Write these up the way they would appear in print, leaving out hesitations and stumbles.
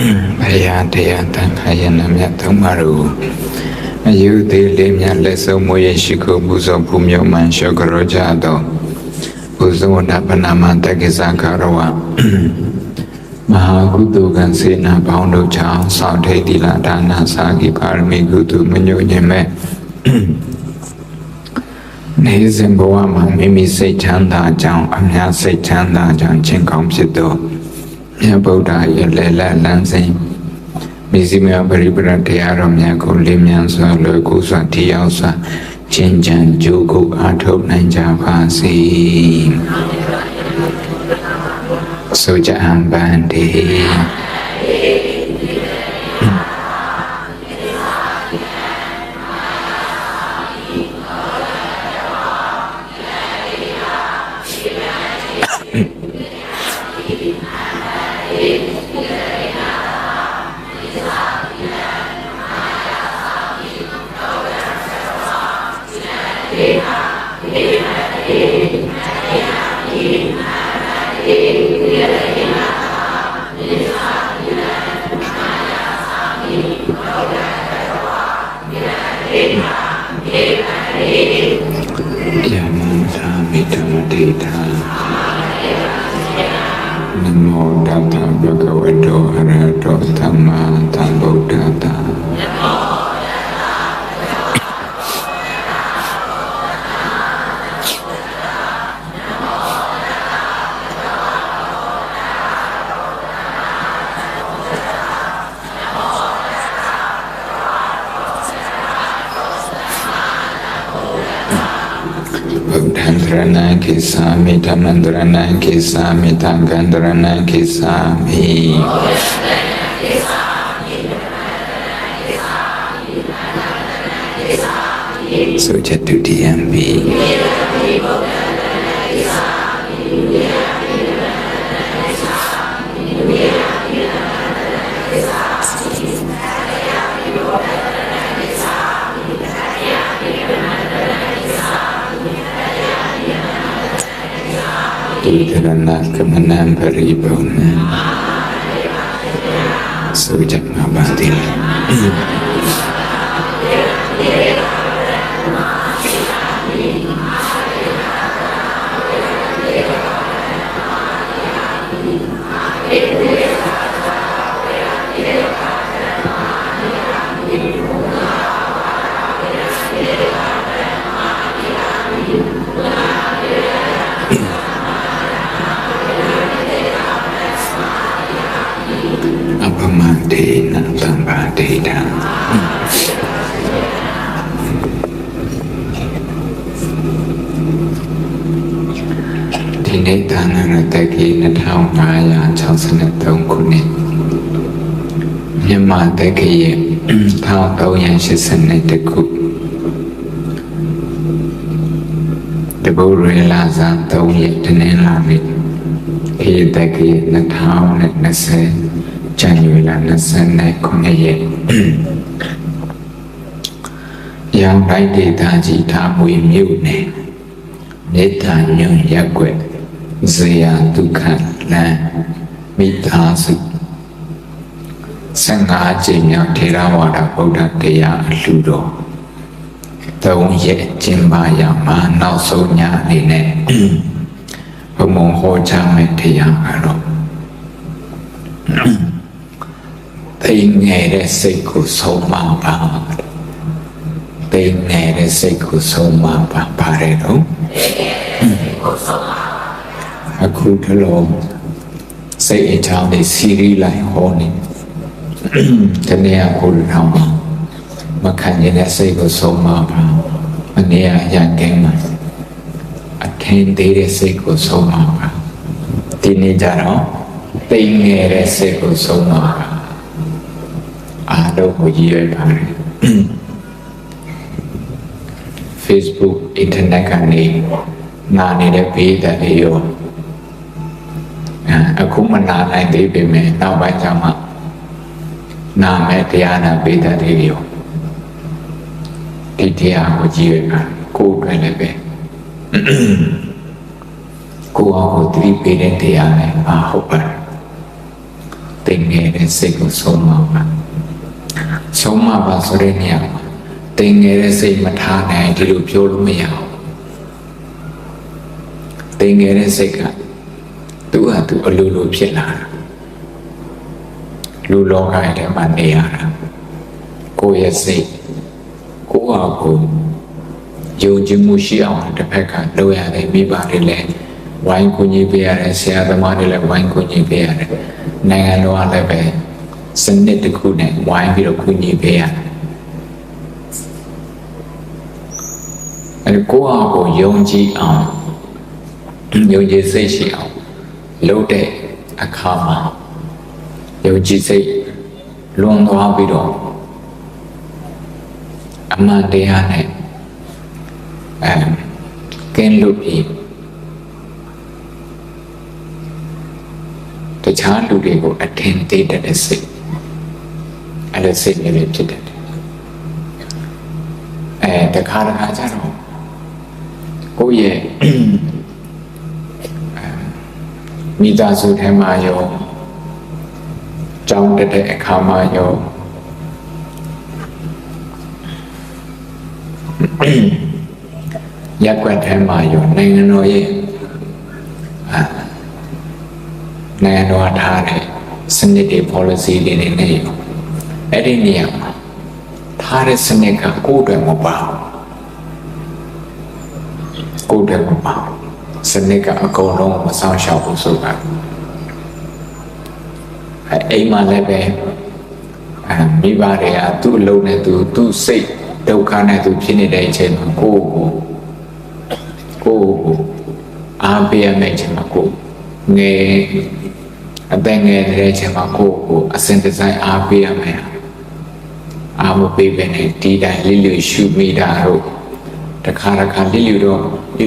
Baya Dea Tankayana Myatamaru Ayuthi Leso Moye Shiko Buzo Pumyo Man Shokorojado Buzo Napanama Takizakarawa Mahagutu Gansina Paundo Chow Saute Dila Dana Sagi Parmi Gutu Manyo Nyeme Nizimboama Mimi Se Chanda Jang Amya Se Chanda Jang Chinkom Sito Buddha Yelela Lansing Mizimia Baribra Tiara Myako Limian Solo Kusa Tiausa Chinjan Juku Atop Nanja Pasi Soja Ambandi Yamanta Mitamatita Namo Tata Bhagavato Arahato Dhamma Sambuddhassa Buddhandrana Kisami Dhamandrana Kisami Tangandrana Kisami Sujatu DMB Udarana Kamanam Paribona Sujat Mabadi Apamantena Bambadeda Dinetana Rataki Natao Maya Chalsanaton Kuni Yama Taki Tao Doyan Shisanetaku The Burelaza Doye Tenelami Hidaki Natao Nase January Nasane Konaye Yang Baidi Taji Tawi Mune Neta Nyun Yakwe Zaya Dukha La Mitasu Sanga Jimya Theravada Buddha Deya Ludo Tong Ye Jimbaya Ma Nao Sonya Nine Pumon Ho Chame Teya Aro Tình nghe để xây của sâu mà bà Tình nghe để xây của sâu mà bà rẻ đúng Aku thơ xây ở trong để Siri lại hôn này Thế nên aku được hông Mà khả nhiên để xây của sâu mà bà Mà nè dàn kênh mà At kênh tế để xây của sâu mà bà Tình nghe ra đó Tình nghe để xây của sâu mà bà đâu có gì vậy bạn Facebook, Internet cái này Nà này đã bị ta đi vô Cũng mà nà này đi bị mẹ Nào bái chào mà Nà mẹ thì nà bị ta đi vô Thì có gì vậy bạn Cô cái này về Cô có tí bị đến thì này Mà hộp bạn တင်ငယ်တဲ့စိတ်ကိုဆုံးမပါဆုံးမပါဆိုတဲ့နေရာမှာတင်ငယ်တဲ့စိတ်မထားနိုင်ဒီလိုပြောလို့မရဘူးတင်ငယ်တဲ့စိတ်ကသူ့ဟာသူအလိုလိုဖြစ်လာတာလူလောကထဲမှာနေရတာကိုယ့်ရဲ့စိတ်ကိုယ့်ဟာကိုယ်ယုံကြည်မှုရှိအောင်တစ်ဖက်ကလုပ်ရတယ်မိဘတွေလည်းဝိုင်းကူညီပေးရတယ်ဆရာသမားတွေလည်းဝိုင်းကူညီပေးရတယ်နိုင်ငံတော်ကလည်းပဲစနစ်တစ်ခုနဲ့ဝိုင်းပြီးတော့ကူညီပေးရတယ်ကိုယ့်ဟာကိုယ်ယုံကြည်အောင်ယုံကြည်စိတ်ရှိအောင်လုပ်တဲ့အခါမှာယုံကြည်စိတ်လွန်သွားပြီးတော့အမှန်တရားနဲ့ကင်းလွတ်ပြီးတခြားလူတွေကိုအထင်သေးတဲ့စိတ်အဲ့ဒါစိတ်နဲ့ဖြစ်တယ်တခါကျတော့ကိုယ့်ရဲ့မိသားစုထဲမှာရောကြောင်းတဲ့အခါမှာရောရက်ွက်ထဲမှာရောနိုင်ငံတော်ရဲ့နိုင်ငံတော်ထားတဲ့စနစ်တွေ policy တွေနဲ့ရောအဲ့ဒီနေရာမှာထားတဲ့စနစ်ကကိုယ်တွေမပါကိုယ်တွေမပါစနစ်ကအကုန်လုံးမဆောင်ရှောက်ဘူးဆိုတာအိမ်မှာလည်းပဲမိဘတွေကသူ့အလုံးနဲ့သူ့စိတ်ဒုက္ခနဲ့သူဖြစ်နေတဲ့အချိန်မှာကိုယ်အားပေးရမယ့်အချိန်မှာကိုယ်ငယ်အသက်ငယ်တဲ့အချိန်မှာကိုယ်အစဉ်တစိုက်အားပေးရမယ်အားမပေးဘဲနဲ့ဒီတိုင်းလိလိရှုမိတာတော့တခါလိ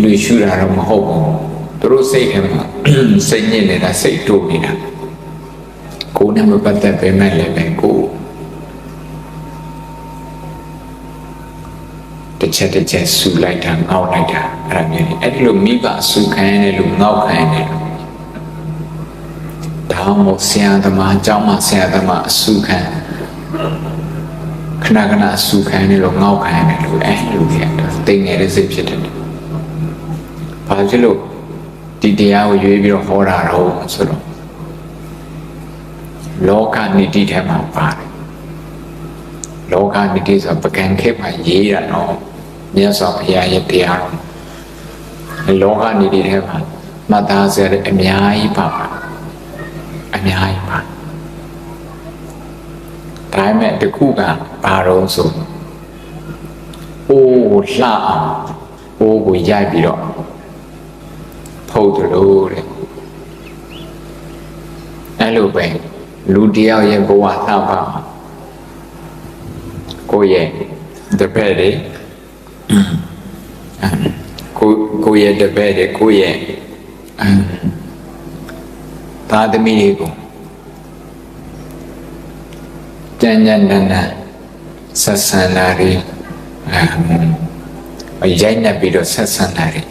လိရှုတာတော့မဟုတ်ဘူးသူတို့စိတ်ထဲမှာစိတ်ညစ်နေတာစိတ်တိုးနေတာကိုယ်နဲ့မပတ်သက်ပဲမဲ့လည်းပဲကိုယ်တစ်ချက်ဆူလိုက်တာငေါက်လိုက်တာအဲ့ဒါမျိုးလေအဲ့ဒီလိုမိဘဆူခံရတယ်လို့ငေါက်ခံရတယ်ဒါမှမဟုတ်ဆရာသမားအကြောင်းမှဆရာသမားအဆူခံခဏအဆူခံရတယ်လို့ငေါက်ခံရတယ်လို့အဲ့လိုဖြစ်တာတိမ်နေတဲ့စိတ်ဖြစ်တယ်ဘာဖြစ်လို့ဒီတရားကိုရွေးပြီးတော့ဟောတာတော့ဆိုတော့လောကနိတိထဲမှာပါတယ်လောကနိတိဆိုပကံခေတ်မှာရေးရတော့မြတ်စွာဘုရားရဲ့တရားတော်လောကနိတိထဲမှာမှတ်သားစရာအများကြီးပါအများကြီးပါဒါပေမဲ့တခုကဘာတော့ဆိုအိုးလှအောင်အိုးကိုရိုက်ပြီးတော့ဖုတ်တယ်လို့တဲ့အဲ့လိုပဲလူတယောက်ရဲ့ဘဝလှပါကိုယ့်ရဲ့တပည့်တွေကိုယ့်ရဲ့တပည့်တွေကိုယ့်ရဲ့သားသမီးတွေကိုကြမ်းတမ်းဆက်ဆံတာတွေရိုက်နှက်ပြီးတော့ဆက်ဆံတာတွေ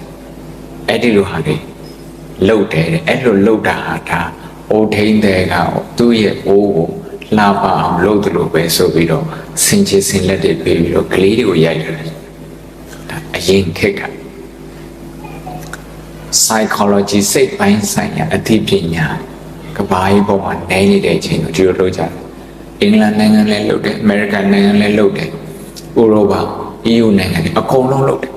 အဲ့ဒီလိုဟာတွေလှုပ်တယ်အဲ့လိုလှုပ်တာဟာဒါအိုထိန်တဲ့ကသူ့ရဲ့အိုးကိုလှပအောင်လုပ်တယ်လို့ပဲဆိုပြီးတော့စင်ချင်စင်လက်တွေပေးပြီးတော့ကလေးတွေကိုရိုက်တယ်ဒါအရင်ခက်က psychology စိတ်ပိုင်းဆိုင်ရာအသိပညာကဘာကြီးပေါ်မှာနေနေတဲ့အချိန်ကိုဒီလိုလုပ်ကြတယ်အင်္ဂလန်နိုင်ငံလည်းလုပ်တယ်အမေရိကန်နိုင်ငံလည်းလုပ်တယ်ဥရောပ EU နိုင်ငံတွေအကုန်လုံးလုပ်တယ်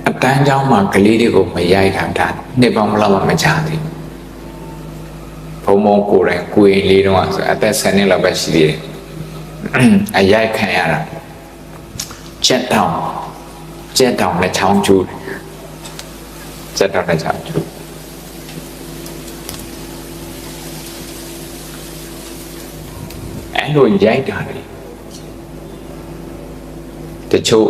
အတန်းကျောင်းမှာကလေးတွေကိုမရိုက်တာဒါနှစ်ပေါင်းဘယ်လောက်မှမကြာသေးဘူးဘုံကိုယ်တိုင်ကိုယ်လေးတော့ဆိုအသက်10နှစ်လောက်ပဲရှိသေးတယ်အရိုက်ခံရတာကြက်တောင်လက်ချောင်းကျူးကြက်တောင်လက်ချောင်းကျူးအဲ့လိုရိုက်တာလေတချို့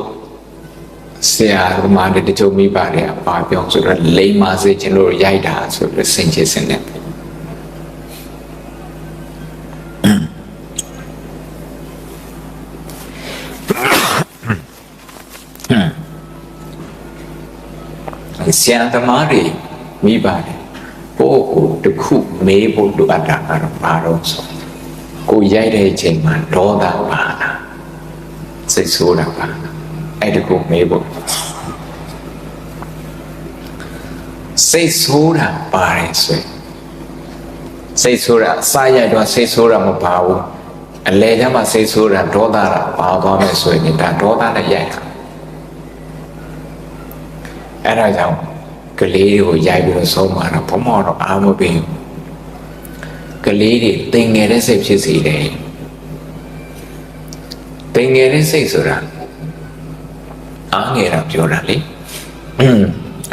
ဆရာသမားတွေတချို့မိပါတယ်ပါပြောဆိုတော့လိမ္မာစေချင်လို့ရိုက်တာဆိုတော့စင်ချင်စင်နဲ့ဆရာသမားတွေမိပါတယ်ကို ကိုတစ်ခုမေးဖို့လိုအပ်တာကတော့ဘာလို့ဆိုကိုရိုက်တဲ့အချိန်မှာဒေါသပါလားစိတ်ဆိုးတာပါအဲ့ဒါကိုမေးဖို့စိတ်ဆိုးတာပါတယ်ဆိုရင်စိတ်ဆိုးတာအစာရိုက်တော့စိတ်ဆိုးတာမပါဘူးအလဲကျမှစိတ်ဆိုးတာဒေါသတာပါသွားမယ်ဆိုရင်ဒါဒေါသနဲ့ရိုက်တာအဲ့ဒါကြောင့်ကလေးတွေကိုရိုက်ပြီးတော့ဆုံးမှာတော့ဘုံမောတော့အားမပေးဘူးကလေးတွေတင်ငယ်တဲ့စိတ်ဖြစ်စေတယ်တင်ငယ်တဲ့စိတ်ဆိုတာအားငယ်တာပြောတာလေ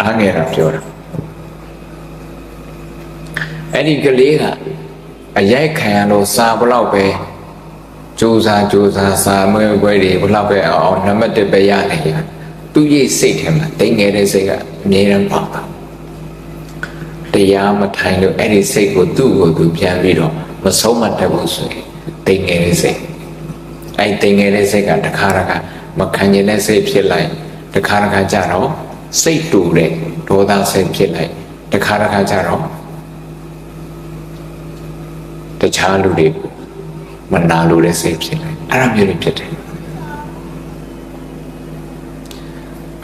အားငယ်တာပြောတာအဲ့ဒီကလေးကအရိုက်ခံရလို့စာဘလောက်ပဲကြိုးစားစာမွေးပွဲတွေဘလောက်ပဲအောင်နံပါတ်1ပဲရနေရသူ့ရဲ့စိတ်ထဲမှာတင်ငယ်တဲ့စိတ်ကအမြဲတမ်းပါတာတရားမထိုင်လို့အဲ့ဒီစိတ်ကိုသူ့ကိုသူပြန်ပြီးတော့မဆုံးမတတ်ဘူးဆိုရင်တင်ငယ်တဲ့စိတ်အဲ့တင်ငယ်တဲ့စိတ်ကတခါမခံကျင်တဲ့စိတ်ဖြစ်လိုက်တခါကြတော့စိတ်တူတဲ့ဒေါသစိတ်ဖြစ်လိုက်တခါကြတော့တခြားလူတွေမနာလို့တဲ့စိတ်ဖြစ်လိုက်အဲ့ဒါမျိုးတွေဖြစ်တယ်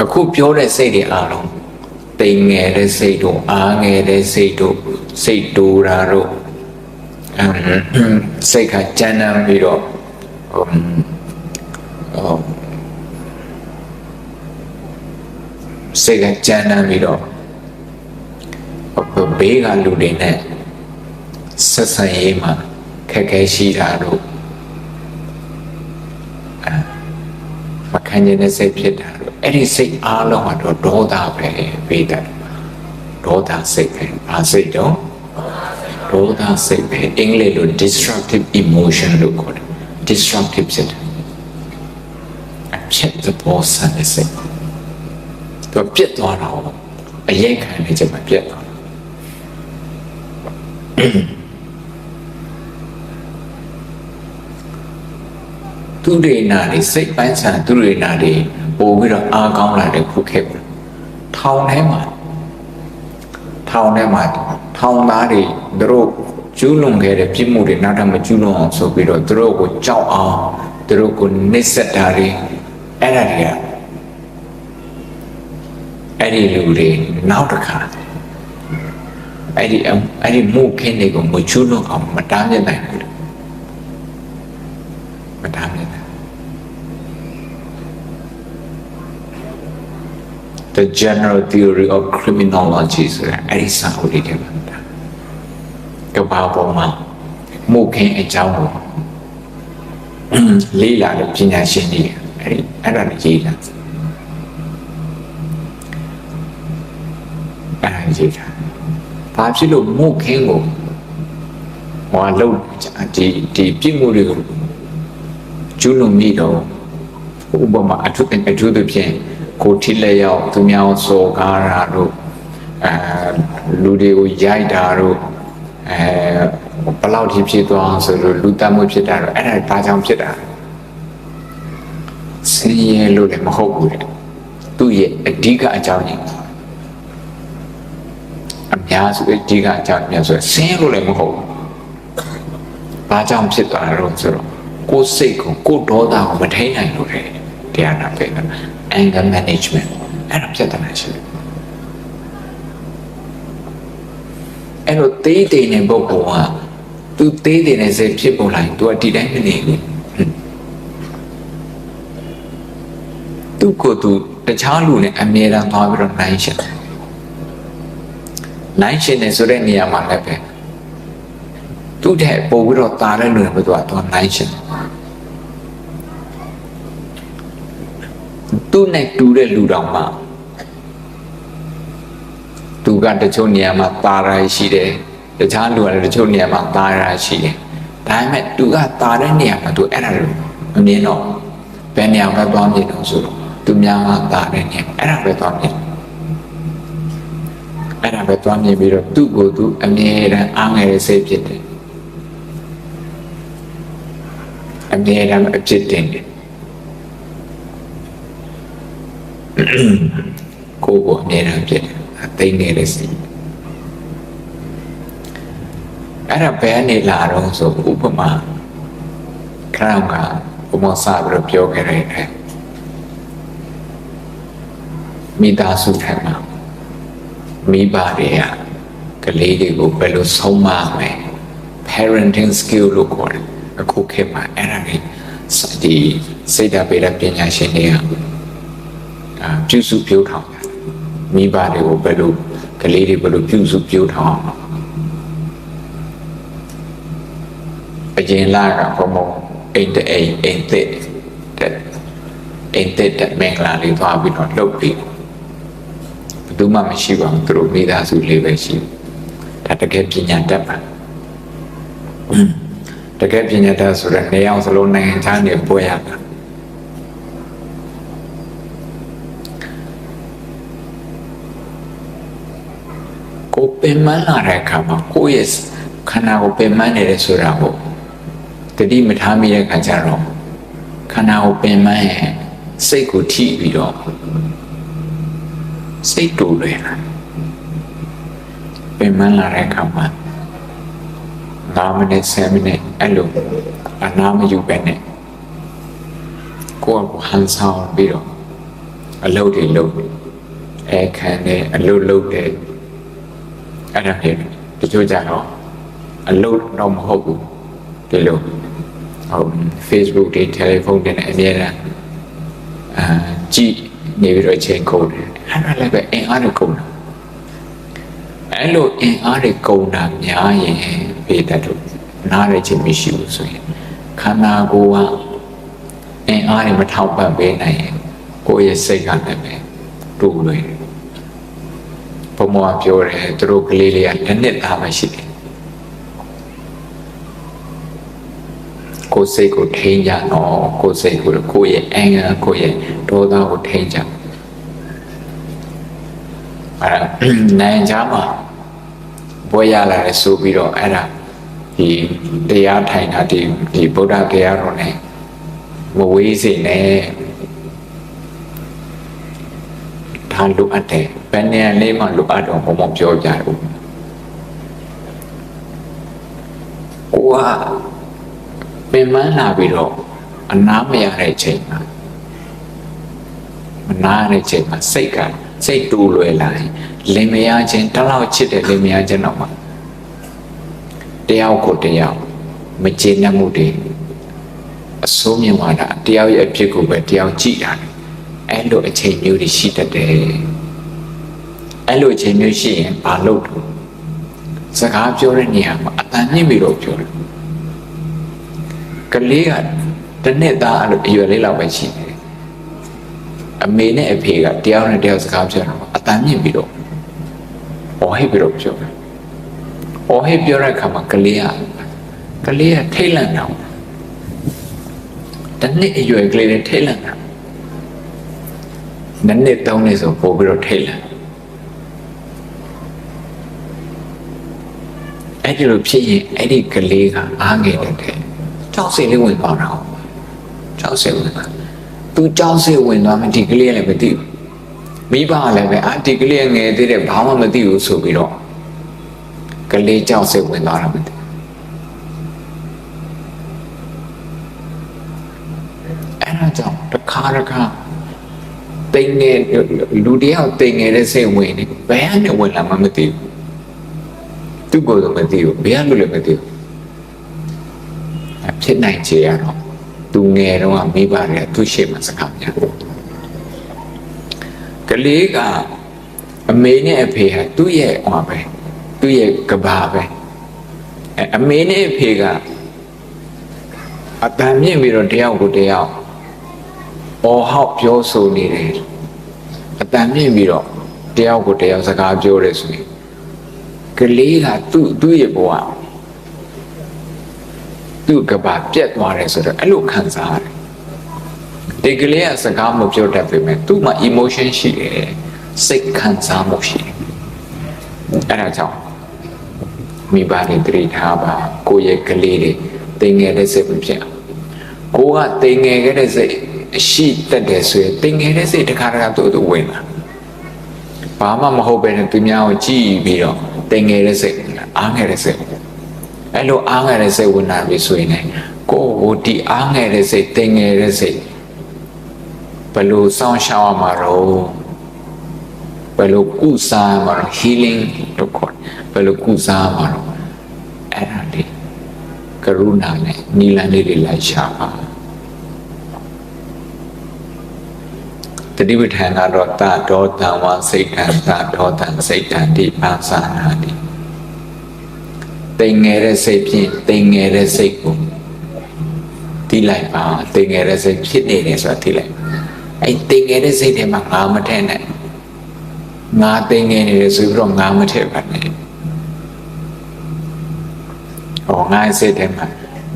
အခုပြောတဲ့စိတ်တွေအားလုံးတိမ်ငယ်တဲ့စိတ်တို့အားငယ်တဲ့စိတ်တို့စိတ်တူတာတို့စိတ်ကကြမ်းတမ်းပြီးတော့စိတ်ကကြမ်းတမ်းပြီးတော့ဘေးကလူတွေနဲ့ဆက်ဆံရေးမှာခက်ခဲရှိတာတို့မခံကျင်တဲ့စိတ်ဖြစ်တာတို့အဲ့ဒီစိတ်အားလုံးကတော့ဒေါသပဲပေးတယ်ဒေါသစိတ်ပဲအားစိတ်တော့ဒေါသစိတ်ပဲအင်္ဂလိပ်လို destructive emotion လို့ခေါ်တယ် destructive ဖြစ်တယ်အဖြစ်သဘောဆန်တဲ့စိတ်သူပြတ်သွားတာအရေးခံနေချက်မှာပြတ်သွားသူတွေနာတွေစိတ်ပိုင်းဆိုင်သူတွေနာတွေပို့ပြီးတော့အားကောင်းလာတဲ့ခုခေတ်ထောင်ထဲမှာထောင်သားတွေသူတို့ကျူးလွန်ခဲ့တဲ့ပြစ်မှုတွေနောက်ထပ်မကျူးလွန်အောင်ဆိုပြီးတော့သူတို့ကိုကြောက်အောင်သူတို့ကိုနှိပ်စက်တာတွေအဲ့ဒါတွေကအဲ့ဒီလူတွေနောက်တစ်ခါအဲ့ဒီမှုခင်းတွေကိုမကျူးလွန်အောင်မတားမြစ်နိုင်ဘူးမတားမြစ်နိုင် The general theory of criminology ဆိုတာအဲ့ဒီစာအုပ်လေးတွေမှာကမ္ဘာပေါ်မှာမှုခင်းအကြောင်းကိုလေ့လာတဲ့ပညာရှင်တွေအဲ့ဒါနဲ့ရေးတာဘာဖြစ်လို့မှုခင်းကိုဟောလုံးဒီပြစ်မှုတွေကိုကျူးလွန်မိတော့ဥပမာအထူးသဖြင့်ကိုထိလက်ရောက်သူများစော်ကားတာတို့လူတွေကိုရိုက်တာတို့ဘယ်လောက်ထိဖြစ်သွားဆိုလို့လူတတ်မှုဖြစ်တာတော့အဲ့ဒါဘာကြောင့်ဖြစ်တာဆင်းရဲလို့လည်းမဟုတ်ဘူးလေသူ့ရဲ့အဓိကအကြောင်းရင်းအများစုအဓိကအကြောင်းများဆိုဆင်းရဲလို့လည်းမဟုတ်ဘူးဘာကြောင့်ဖြစ်သွားတာတော့ဆိုတော့ကိုယ်စိတ်ကိုဒေါသကိုမထိန်နိုင်လို့လေတရားနာပဲ anger management အဲ့ဒါပြဿနာရှိတယ်အဲ့တော့တေးတဲ့ပုဂ္ဂိုလ်ကသူတေးတဲ့စိတ်ဖြစ်ပေါ်လာရင်သူကဒီတိုင်းမနေဘူးသူကိုသူတခြားလူနဲ့အမြဲတမ်းသွားပြီးတော့နိုင်ရှင်နေဆိုတဲ့နေရာမှာလည်းပဲသူတဲ့ပို့ပြီးတော့တာတဲ့လူတွေကတော့သွားနိုင်ရှင်သူနဲ့တူတဲ့လူတော်မှာသူကတချို့နေရာမှာတာရရှိတယ်တခြားလူကလည်းတချို့နေရာမှာတာရရှိတယ်ဒါပေမဲ့သူကတာတဲ့နေရာမှာသူအဲ့ဒါလိုမမြင်တော့ဘယ်နေရာမှာသွားမြင်တော့ဆိုတော့သူများကတာတဲ့နေရာအဲ့ဒါပဲသွားမြင်ပြီးတော့သူ့ကိုယ်သူအမြဲတမ်းအားငယ်တဲ့စိတ်ဖြစ်တယ်အမြဲတမ်းအဖြစ်တင်တယ်ကိုယ်အမြဲတမ်းဖြစ်တယ်သိနေတယ်စိ အဲ့ဒါဘယ်နေလာတော့ဆိုဥပမာခရမ်းကဘုမောစာပြီးပြောခဲ့တယ်မိသားစုထဲမှာမိဘတွေကကလေးတွေကိုဘယ်လိုဆုံးမမလဲ parenting skill လို့ခေါ်တယ်အခုခေတ်မှာအဲ့ဒါတွေဒီစိတ်ဓာတ်ပေတဲ့ပညာရှင်တွေကပြုစုပြောထောင်တယ်မိဘတွေကိုဘယ်လိုကလေးတွေဘယ်လိုပြုစုပြောထောင်အရင်လာကဘုံဘုံအိမ်တဲ့မင်္ဂလာလေးသွားပြီးတော့လှုပ်ပြီးဘယ်သူမှမရှိပါဘူးသူတို့မိသားစုလေးပဲရှိဒါတကယ်ပညာတတ်ပါတကယ်ပညာတတ်ဆိုတဲ့နေအောင်စလုံးနိုင်ငံခြားနေပွဲရတာကိုပင်မလာတဲ့အခါမှာကိုယ့်ရဲ့ခန္ဓာကိုပင်မနေတယ်ဆိုတာကိုတတိမထားမိတဲ့အခါကျတော့ခန္ဓာကိုပင်မရဲ့စိတ်ကိုထိပြီးတော့စိတ်တူလွယ်လာပင်မလာတဲ့အခါမှာ9 မိနစ်10 မိနစ်အဲ့လိုအနာမယူပဲနဲ့ကိုယ့်ကိုဟန်ဆောင်ပြီးတော့အလုပ်တွေလုပ်အဲခံတယ်အလုပ်လုပ်တယ်အဲ့ဒါဖြစ်တချို့ကြတော့အလုပ်တော့မဟုတ်ဘူးဒီလိုဟုတ် Facebook တွေ telephone တွေနဲ့အများအားကြည့်နေပြီးတော့ချိန်ကုန်တယ်အဲ့ဒါလည်းပဲအင်အားတွေကုန်တာအဲ့လိုအင်အားတွေကုန်တာများရင်ပေတတ်လို့နားရခြင်းမရှိဘူးဆိုရင်ခန္ဓာကိုယ်ကအင်အားတွေမထောက်ပံ့ပေးနိုင်ရင်ကိုယ့်ရဲ့စိတ်ကလည်းပဲတူလွယ်ဘုံမောပြောတယ်သူတို့ကလေးလေးကတစ်နှစ်သားမှရှိတယ်ကိုယ်စိတ်ကိုထိန်းကြတော့ကိုယ်စိတ်ကိုယ့်ရဲ့အင်္ဂါကိုယ့်ရဲ့ဒေါသကိုထိန်းကြအဲ့ဒါနိုင်ကြမှာဘွဲရလာတယ်ဆိုပြီးတော့အဲ့ဒါဒီတရားထိုင်တာဒီဗုဒ္ဓတရားတော်နဲ့မဝေးစေနဲ့ဒါလိုအပ်တယ်ဘယ်နေရာလေးမှလိုအပ်တော့ဘုံဘုံပြောကြတယ်ကိုကပင်မလာပြီးတော့အနားမရတဲ့ချိန်မှာမနာတဲ့ချိန်မှာစိတ်တူလွယ်လာရင်လင်မယားချင်းတလောက်ချစ်တဲ့လင်မယားချင်းတော့မှတယောက်ကိုတယောက်မကျေနပ်မှုတွေအဆိုးမြင်သွားတာတယောက်ရဲ့အဖြစ်ကိုပဲတယောက်ကြည့်တာအဲ့လိုအချိန်မျိုးတွေရှိတတ်တယ်အဲ့လိုအချိန်မျိုးရှိရင်ဘာလုပ်လို့စကားပြောတဲ့နေရာမှာအတန်မြင့်ပြီးတော့ပြောတယ်ကလေးကတစ်နှစ်သားအဲ့လိုအရွယ်လေးလောက်ပဲရှိတယ်အမေနဲ့အဖေကတယောက်နဲ့တယောက်စကားပြောတာအတန်မြင့်ပြီးတော့အော်ဟစ်ပြီးတော့ပြောတယ်အော်ဟစ်ပြောတဲ့အခါမှာကလေးကထိတ်လန့်တော့တစ်နှစ်အရွယ်ကလေးတွေထိတ်လန့်တာနှစ်နှစ်သုံးနှစ်ဆိုပို့ပြီးတော့ထိတ်လန့်အဲ့ဒီလိုဖြစ်ရင်အဲ့ဒီကလေးကအားငယ်တဲ့ကြောက်စိတ်လေးဝင်သွားတာကြောက်စိတ်ဝင်သွားသူကြောက်စိတ်ဝင်သွားမှဒီကလေးကလည်းမသိဘူးမိဘကလည်းပဲဒီကလေးငယ်သေးတယ်ဘာမှမသိဘူးဆိုပြီးတော့ကလေးကြောက်စိတ်ဝင်သွားတာမသိအဲ့ဒါကြောင့်တစ်ခါတိမ်ငယ်လူတယောက်တိမ်ငယ်တဲ့စိတ်ဝင်နေဘယ်ကနေဝင်လာမှမသိဘူးသူ့ကိုယ်တော့မသိဘူးဘယ်ကလို့လည်းမသိဘူးဖြစ်နိုင်ချေရတော့သူငယ်တော့မိဘတွေကသူ့ရှေ့မှာစကားများကလေးကအမေနဲ့အဖေဟာသူ့ရဲ့ဟောပဲသူ့ရဲ့ကဘာပဲအမေနဲ့အဖေကအတန်မြင့်ပြီးတော့တယောက်ကိုတယောက်အော်ဟောက်ပြောဆိုနေတယ်အတန်မြင့်ပြီးတော့တယောက်ကိုတယောက်စကားပြောတယ်ဆိုရင်ကလေးကသူ့ရဲ့ဘဝသူ့ကဘာပြတ်သွားတယ်ဆိုတော့အဲ့လိုခံစားရတယ်ဒီကလေးကစကားမပြောတတ်ပေမဲ့သူ့မှာ emotion ရှိတယ်စိတ်ခံစားမှုရှိတယ်အဲ့ဒါကြောင့်မိဘတွေတည်ထားပါကိုယ့်ရဲ့ကလေးတွေတင်ငယ်တဲ့စိတ်မဖြစ်အောင်ကိုကတင်ငယ်ခဲ့တဲ့စိတ်ရှိတတ်တယ်ဆိုရင်တင်ငယ်တဲ့စိတ်တစ်ခါသူဝင်လာဘာမှမဟုတ်ပဲနဲ့သူများကိုကြည့်ပြီးတော့တင်ငယ်တဲ့စိတ်အားငယ်တဲ့စိတ် အဲ့လိုအားငယ်တဲ့စိတ်ဝင်လာပြီဆိုရင်ကိုယ်ကိုဒီအားငယ်တဲ့စိတ်တင်ငယ်တဲ့စိတ်ဘယ်လိုစောင့်ရှောက်ရမှာတော့ဘယ်လိုကုစားမှာတော့ healing လို့ခေါ်ဘယ်လိုကုစားမှာတော့အဲ့ဒါလေးကရုဏာနဲ့နိလန်းလေးတွေလိုက်ရှာပါတတိပဋ္ဌာန်ကတော့တဒေါသံဝစိတ်တံတဒေါသံစိတ်တံဒီပါစာနာတိတိမ်ငယ်တဲ့စိတ်ဖြင့်တိမ်ငယ်တဲ့စိတ်ကိုတီးလိုက်ပါတိမ်ငယ်တဲ့စိတ်ဖြစ်နေတယ်ဆိုတာတီးလိုက်အဲ့တိမ်ငယ်တဲ့စိတ်ထဲမှာငါမထည့်နဲ့ငါတိမ်ငယ်နေတယ်ဆိုပြီးတော့ငါမထည့်ပါနဲ့ဟောငါစိတ်ထဲမှာ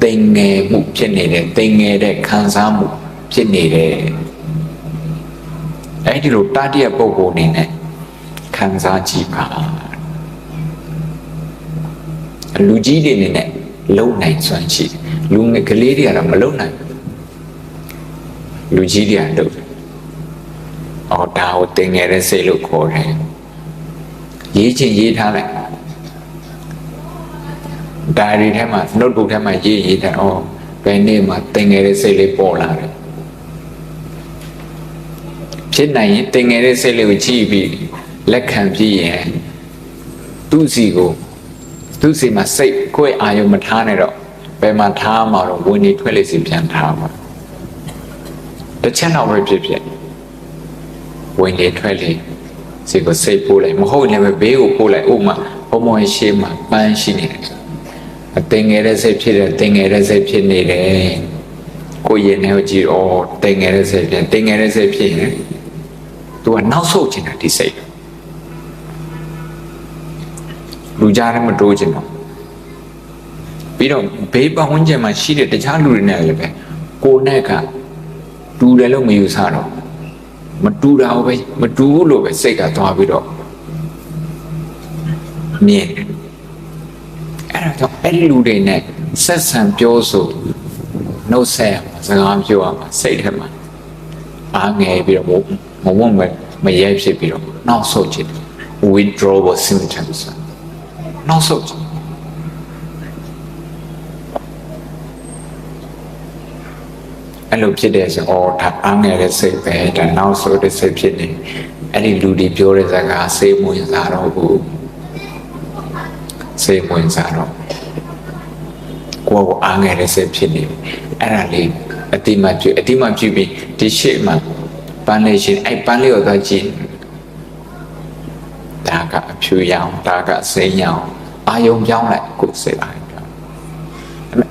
တိမ်ငယ်မှုဖြစ်နေတယ်တိမ်ငယ်တဲ့ခံစားမှုဖြစ်နေတယ်အဲ့ဒီလိုတတိယပုဂ္ဂိုလ်အနေနဲ့ခံစားကြည့်ပါလူကြီးတွေအနေနဲ့လုံနိုင်စွမ်းရှိတယ်လူငယ်ကလေးတွေကတော့မလုံနိုင်လူကြီးတွေကလုံအော်ဒါကိုတင်ငယ်တဲ့စိတ်လို့ခေါ်တယ်ရေးချင်းရေးထားလိုက်ဒါရီထဲမှာနှုတ်ပုတ်ထဲမှာရေးထားအော်ဘယ်နေ့မှတင်ငယ်တဲ့စိတ်လေးပေါ်လာတယ်ဖြစ်နိုင်ရင်တင်ငယ်တဲ့စိတ်လေးကိုကြည့်ပြီးလက်ခံပြီးရင်သူ့စီမှာစိတ်ကိုယ်အာယုံမထားနဲ့တော့ဘယ်မှာထားမှာတော့ဝင်နေထွက်လေစီပြန်ထားပါတစ်ချက်တော့ပဲဖြစ်ဝင်နေထွက်လေစီကိုစိတ်ပို့လိုက်မဟုတ်လည်းပဲဘေးကိုပို့လိုက်ဥမာဘုံမောရှိမှာပန်းရှိနေတယ်အတင်ငယ်တဲ့စိတ်ဖြစ်တယ်တင်ငယ်တဲ့စိတ်ဖြစ်နေတယ်ကိုယ်ရင်ထဲကိုကြည့်တင်ငယ်တဲ့စိတ်ဖြစ်တင်ငယ်တဲ့စိတ်ဖြစ်ရင်သူကနောက်ဆုတ်ချင်တာဒီစိတ်လူကြားထဲမတိုးချင်တော့ပြီးတော့ဘေးပတ်ဝန်းကျင်မှာရှိတဲ့တခြားလူတွေနဲ့လည်းပဲကိုယ်နဲ့ကတူတယ်လို့မယူဆတော့မတူတာပဲမတူဘူးလို့ပဲစိတ်ကသွားပြီးတော့မြင်အဲ့ဒါကြောင့်အဲ့ဒီလူတွေနဲ့ဆက်ဆံပြောဆိုနှုတ်ဆက်စကားပြောရမှာစိတ်ထဲမှာအားငယ်ပြီးတော့မဝုန်းမရဲဖြစ်ပြီးတော့နောက်ဆုတ်ချင် withdrawal symptoms နောက်ဆုတ်အဲ့လိုဖြစ်တဲ့ဆိုဒါအားငယ်တဲ့စိတ်ပဲဒါနောက်ဆုတ်တဲ့စိတ်ဖြစ်နေအဲ့ဒီလူတွေပြောတဲ့စကားစိတ်ဝင်စားတော့ဘူးစိတ်ဝင်စားတော့ကိုယ်ကအားငယ်တဲ့စိတ်ဖြစ်နေအဲ့ဒါလေးအတိမပြုပြီးဒီရှေ့မှာပန်းလေးရှင်အဲ့ပန်းလေးကိုသွားကြည့်ဒါကအဖြူရောင်ဒါကစိမ်းရောင်အာယုံပြောင်းလိုက်ကိုယ်စိတ်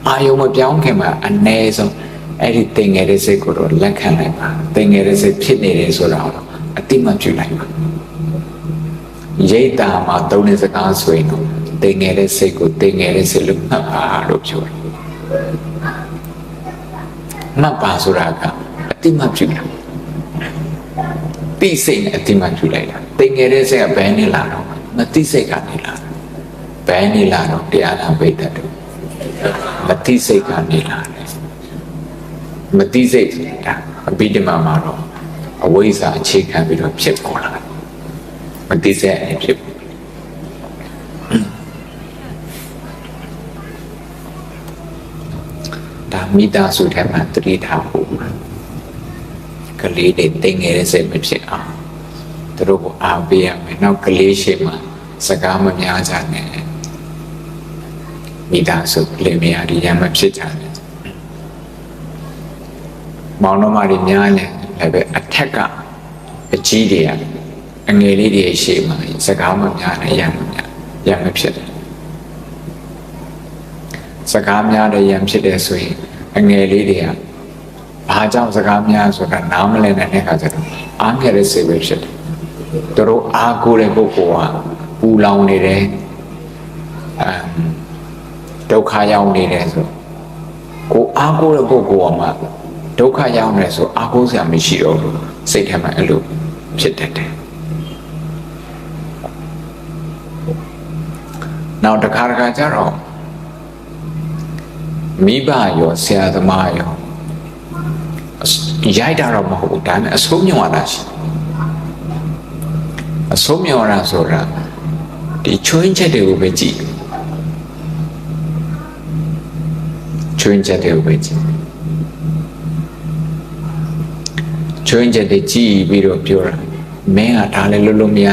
အာယုံမပြောင်းခင်မှာအ ਨੇ ဆုံးအဲ့ဒီတင်ငယ်တဲ့စိတ်ကိုတော့လက်ခံလိုက်ပါတင်ငယ်တဲ့စိတ်ဖြစ်နေတယ်ဆိုတော့အတိမပြုလိုက်ပါရိတ်တာမှာသုံးတဲ့စကားဆိုရင်တော့တင်ငယ်တဲ့စိတ်ကိုတင်ငယ်တဲ့စိတ်လို့မှတ်ပါလို့ပြောတယ်မှတ်ပါဆိုတာကအတိမပြုလိုက်တိစိတ်နဲ့အတိမပြုလိုက်တာတင်ငယ်တဲ့စိတ်ကဘယ်နေလာတော့မတိစိတ်ကနေလာဘယ်နေလာတော့တရားနာပိဋကတ်တို့မတိစိတ်ကနေလာတယ်မတိစိတ်ဒါအဘိဓမ္မာမှာတော့အဝိဇ္ဇာအခြေခံပြီးတော့ဖြစ်ပေါ်လာတယ်မတိစိတ်အနေဖြစ်ဒါမိသားစုထဲမှာတတိထားဖို့ကလေးတွေတင်ငယ်တဲ့စိတ်မဖြစ်အောင်သူတို့ကိုအားပေးရမယ်နောက်ကလေးရှိမှစကားမများကြနဲ့မိသားစုလင်မယားတွေရမဖြစ်ကြနဲ့မောင်နှမတွေများနေလည်းပဲအထက်ကအကြီးတွေကအငယ်လေးတွေရှိမှစကားမများနဲ့ရမဖြစ်တယ်စကားများတဲ့ရံဖြစ်တယ်ဆိုရင်အငယ်လေးတွေကဘာကြောင့်စကားများဆိုတာနားမလည်နိုင်တဲ့အခါကျတော့အားငယ်တဲ့စိတ်ပဲဖြစ်တယ်သူတို့အားကိုးတဲ့ပုဂ္ဂိုလ်ကပူလောင်နေတယ်ဒုက္ခရောက်နေတယ်ဆိုကိုအားကိုးတဲ့ပုဂ္ဂိုလ်ကမှဒုက္ခရောက်နေဆိုအားကိုးစရာမရှိတော့ဘူးစိတ်ထဲမှာအဲ့လိုဖြစ်တတ်တယ်နောက်တစ်ခါကျတော့မိဘရောဆရာသမားရောရိုက်တာတော့မဟုတ်ဘူးဒါနဲ့အဆုံးမြင်ရတာရှိအဆုံးမြင်ရတာဆိုတာဒီချွင်းချက်တွေကိုပဲကြည့် chuyên chất đều vậy chứ chuyên chất thì chỉ bị rồi biểu ra mẹ à ta lên lô mía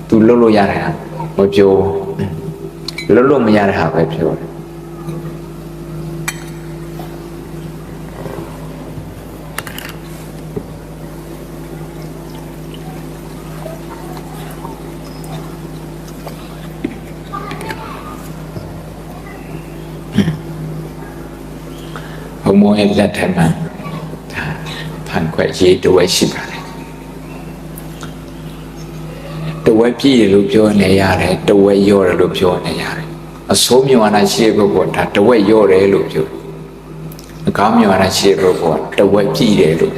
tu lô ya ra mà biểu lô mía ra vậy biểu hôm mua em ra thèm mà thành khỏe gì tôi xin ra tôi biết lúc cho này ya đấy tôi vô rồi lúc cho này ya đấy số nhiều anh chị có còn thật tôi vô đấy lúc cho có nhiều anh chị có còn tôi biết đấy lúc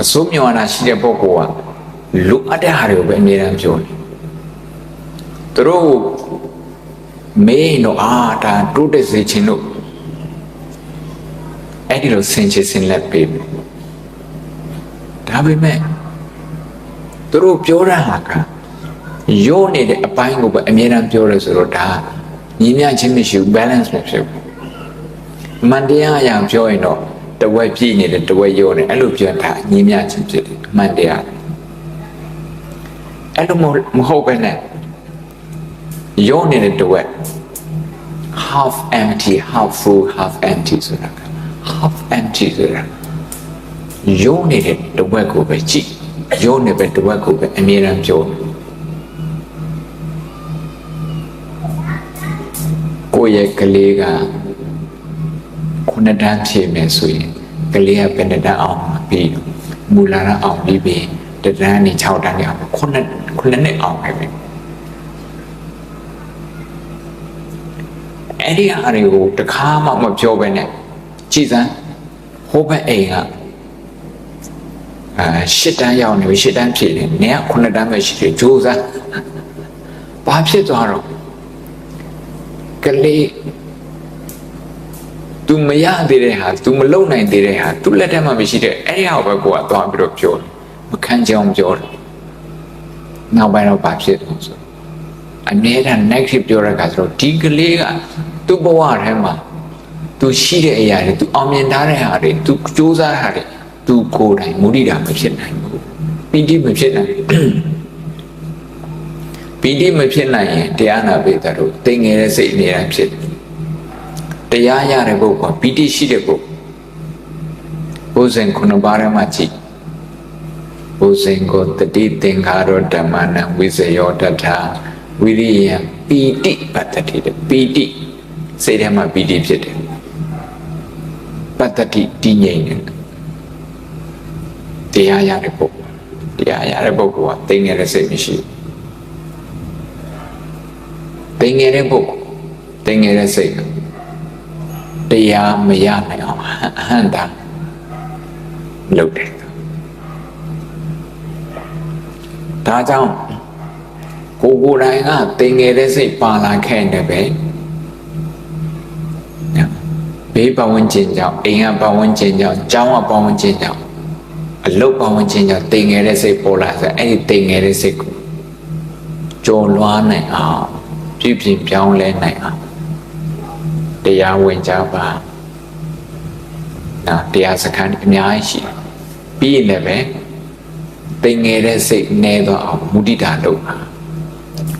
số nhiều anh chị có còn lúc ở đây hay bên này làm cho tôi mấy nó ta đủ để gì chứ nó ai đi lo sinh chết sinh lép bìm đã biết mẹ tôiပြောra hả cả vô này để apply của bạn em làmပြောra rồi đã nhìn nhận chính mình chịu balance một chút mình đi ăn yangပြောnó tôi quay phi này để tôi quay vô này anh lúc chuyện thà nhìn nhận chính mình mình đi ăn anh lúc một hộp bên này vô này để tôi quay half empty half full half empty rồi đó half empty rồi đó vô này để tôi quay của bạn chị vô này về tôi quay của bạn em làm cho cô ấy cái lý cảคนนั้นด้านเทียมเนี่ยสวยก็เรียกเป็นด้านออกปีมูลละออกดีบีแต่ด้านนี้ชาวด้านเนี่ยคนนั้นได้ออกไปเป็นไอ้ที่อะไรกูตะข้ามาโจไปเนี่ยจีซันโฮไปเองอ่ะရှစ်တန်းရောက်နေပြီရှစ်တန်းဖြစ်နေနင်ကခုနှစ်တန်းပဲရှိတယ်ကြိုးစားဘာဖြစ်သွားတော့ကလေး तू မရသေးတဲ့ဟာ तू မလုံနိုင်သေးတဲ့ဟာ तू လက်ထက်မှာမရှိတဲ့အဲ့ဒီဟာကိုပဲကိုကသွားပြီးတော့ပြောတယ်မခံချအောင်ပြောတယ်နောက်ပိုင်းတော့ဘာဖြစ်လဲဆိုအနည်းတန်း negative ပြောရတာဆိုတော့ဒီကလေးက तू ဘဝထဲမှာ तू ရှိတဲ့အရာတွေ तू အောင်မြင်ထားတဲ့ဟာတွေ तू ကြိုးစားတာတွေသူကိုယ်တိုင်မုဒိတာမဖြစ်နိုင်ဘူးပီတိမဖြစ်နိုင်ပီတိမဖြစ်နိုင်ရင်တရားနာပိသတို့သိငယ်တဲ့စိတ်အမြဲတမ်းဖြစ်တရားရတဲ့ပုဂ္ဂိုလ်ကပီတိရှိတဲ့ပုဂ္ဂိုလ်ဘုဇင်ခုနှစ်ပါးထဲမှာကြည့်ဘုဇင်ကိုတတိသင်္ခါရောဓမ္မနံဝိဇယောတထာဝိရိယံပီတိပတ္တိတဲ့ပီတိစိတ်ထဲမှာပီတိဖြစ်တယ်ပတ္တိတည်ငြိမ်တယ်တရားရတဲ့ပုဂ္ဂိုလ်တရားရတဲ့ပုဂ္ဂိုလ်ကသိငယ်တဲ့စိတ်မရှိဘူးသိငယ်တဲ့ပုဂ္ဂိုလ်သိငယ်တဲ့စိတ်တရားမရနိုင်အောင်ဟန်တာလုပ်တယ်ဒါကြောင့်ကိုယ်တိုင်ကသိငယ်တဲ့စိတ်ပါလာခဲ့တယ်ပဲဘေးပတ်ဝန်းကျင်ကြောင့်အိမ်ကပတ်ဝန်းကျင်ကြောင့်ကျောင်းကပတ်ဝန်းကျင်ကြောင့်အလုပ်ပတ်ဝန်းကျင်ကြောင့်တိမ်ငယ်တဲ့စိတ်ပေါ်လာဆိုအဲ့ဒီတိမ်ငယ်တဲ့စိတ်ကိုကျော်လွှားနိုင်အောင်ပြည့်ပြည့်ပြောင်းလဲနိုင်အောင်တရားဝင်ကြပါနော်တရားစခန်းအများကြီးရှိပြီးရင်လည်းပဲတိမ်ငယ်တဲ့စိတ်နည်းတော့အောင်မုဒိတာလုပ်ပါ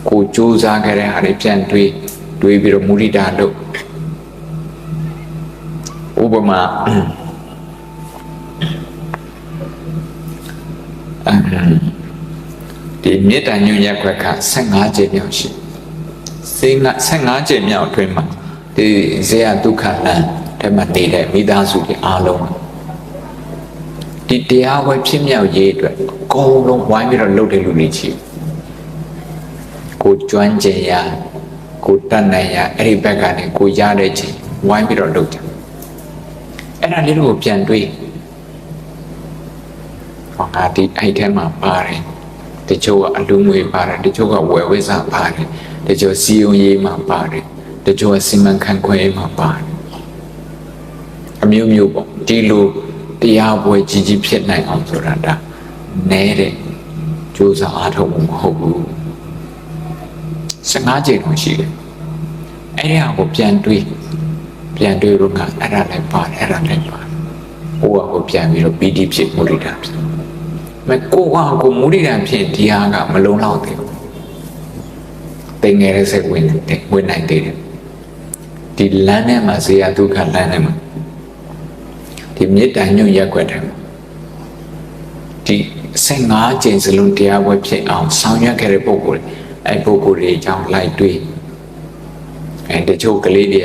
ကိုကြိုးစားခဲ့တဲ့ဟာတွေပြန်တွေးပြီးတော့မုဒိတာလုပ်ဥပမာဒီမေတ္တာညွှန်ရက်ခွက်က15ကျင်းမြောက်ရှိ15ကျင်းမြောက်အတွင်းမှာဒီဇေယဒုက္ခလမ်းထဲမှာနေတဲ့မိသားစုတွေအားလုံးဒီတရားဝဲဖြစ်မြောက်ရေးအတွက်အကုန်လုံးဝိုင်းပြီးတော့လုပ်တဲ့လူတွေချီကိုကျွမ်းကျင်ရကိုတတ်နိုင်ရအဲ့ဒီဘက်ကနေကိုရတဲ့ချိန်ဝိုင်းပြီးတော့လုပ်တယ်အဲ့ဒါလေးကိုပြန်တွေးငါဒီအဲ့ထဲမှာပါတယ်တချို့ကအလူငွေပါတယ်တချို့ကဝယ်ဝိဇ္ဇာပါတယ်တချို့စီယုံရေးမှာပါတယ်တချို့ကစီမံခန့်ခွဲရေးမှာပါတယ်အမျိုးမျိုးပေါ့ဒီလိုတရားပွဲကြီးကြီးဖြစ်နိုင်အောင်ဆိုတာဒါနဲတဲ့ကြိုးစားအားထုတ်မှုမဟုတ်ဘူး15ချိန်တော့ရှိတယ် အဲ့ဒီဟာကိုပြန်တွေးလို့ငါအဲ့ဒါလည်းပါတယ်ကိုယ့်ဟာကိုပြန်ပြီးတော့ပီတိဖြစ်မုဒိတာဖြစ်မဲ့ကိုယ့်ဟာကိုမုဒိတာဖြစ်ဒီဟာကမလုံလောက်သေးဘူးတင်ငယ်တဲ့စိတ်ဝင်နိုင်သေးတယ်ဒီလမ်းထဲမှာဇေယဒုက္ခလမ်းထဲမှာဒီမေတ္တာညွတ်ရက်ွက်တယ်ဒီ15ကျင့်စလုံးတရားပွဲဖြစ်အောင်ဆောင်ရွက်ခဲ့တဲ့ပုဂ္ဂိုလ်အဲ့ပုဂ္ဂိုလ်တွေအကြောင်းလိုက်တွေးတချို့ကလေးတွေ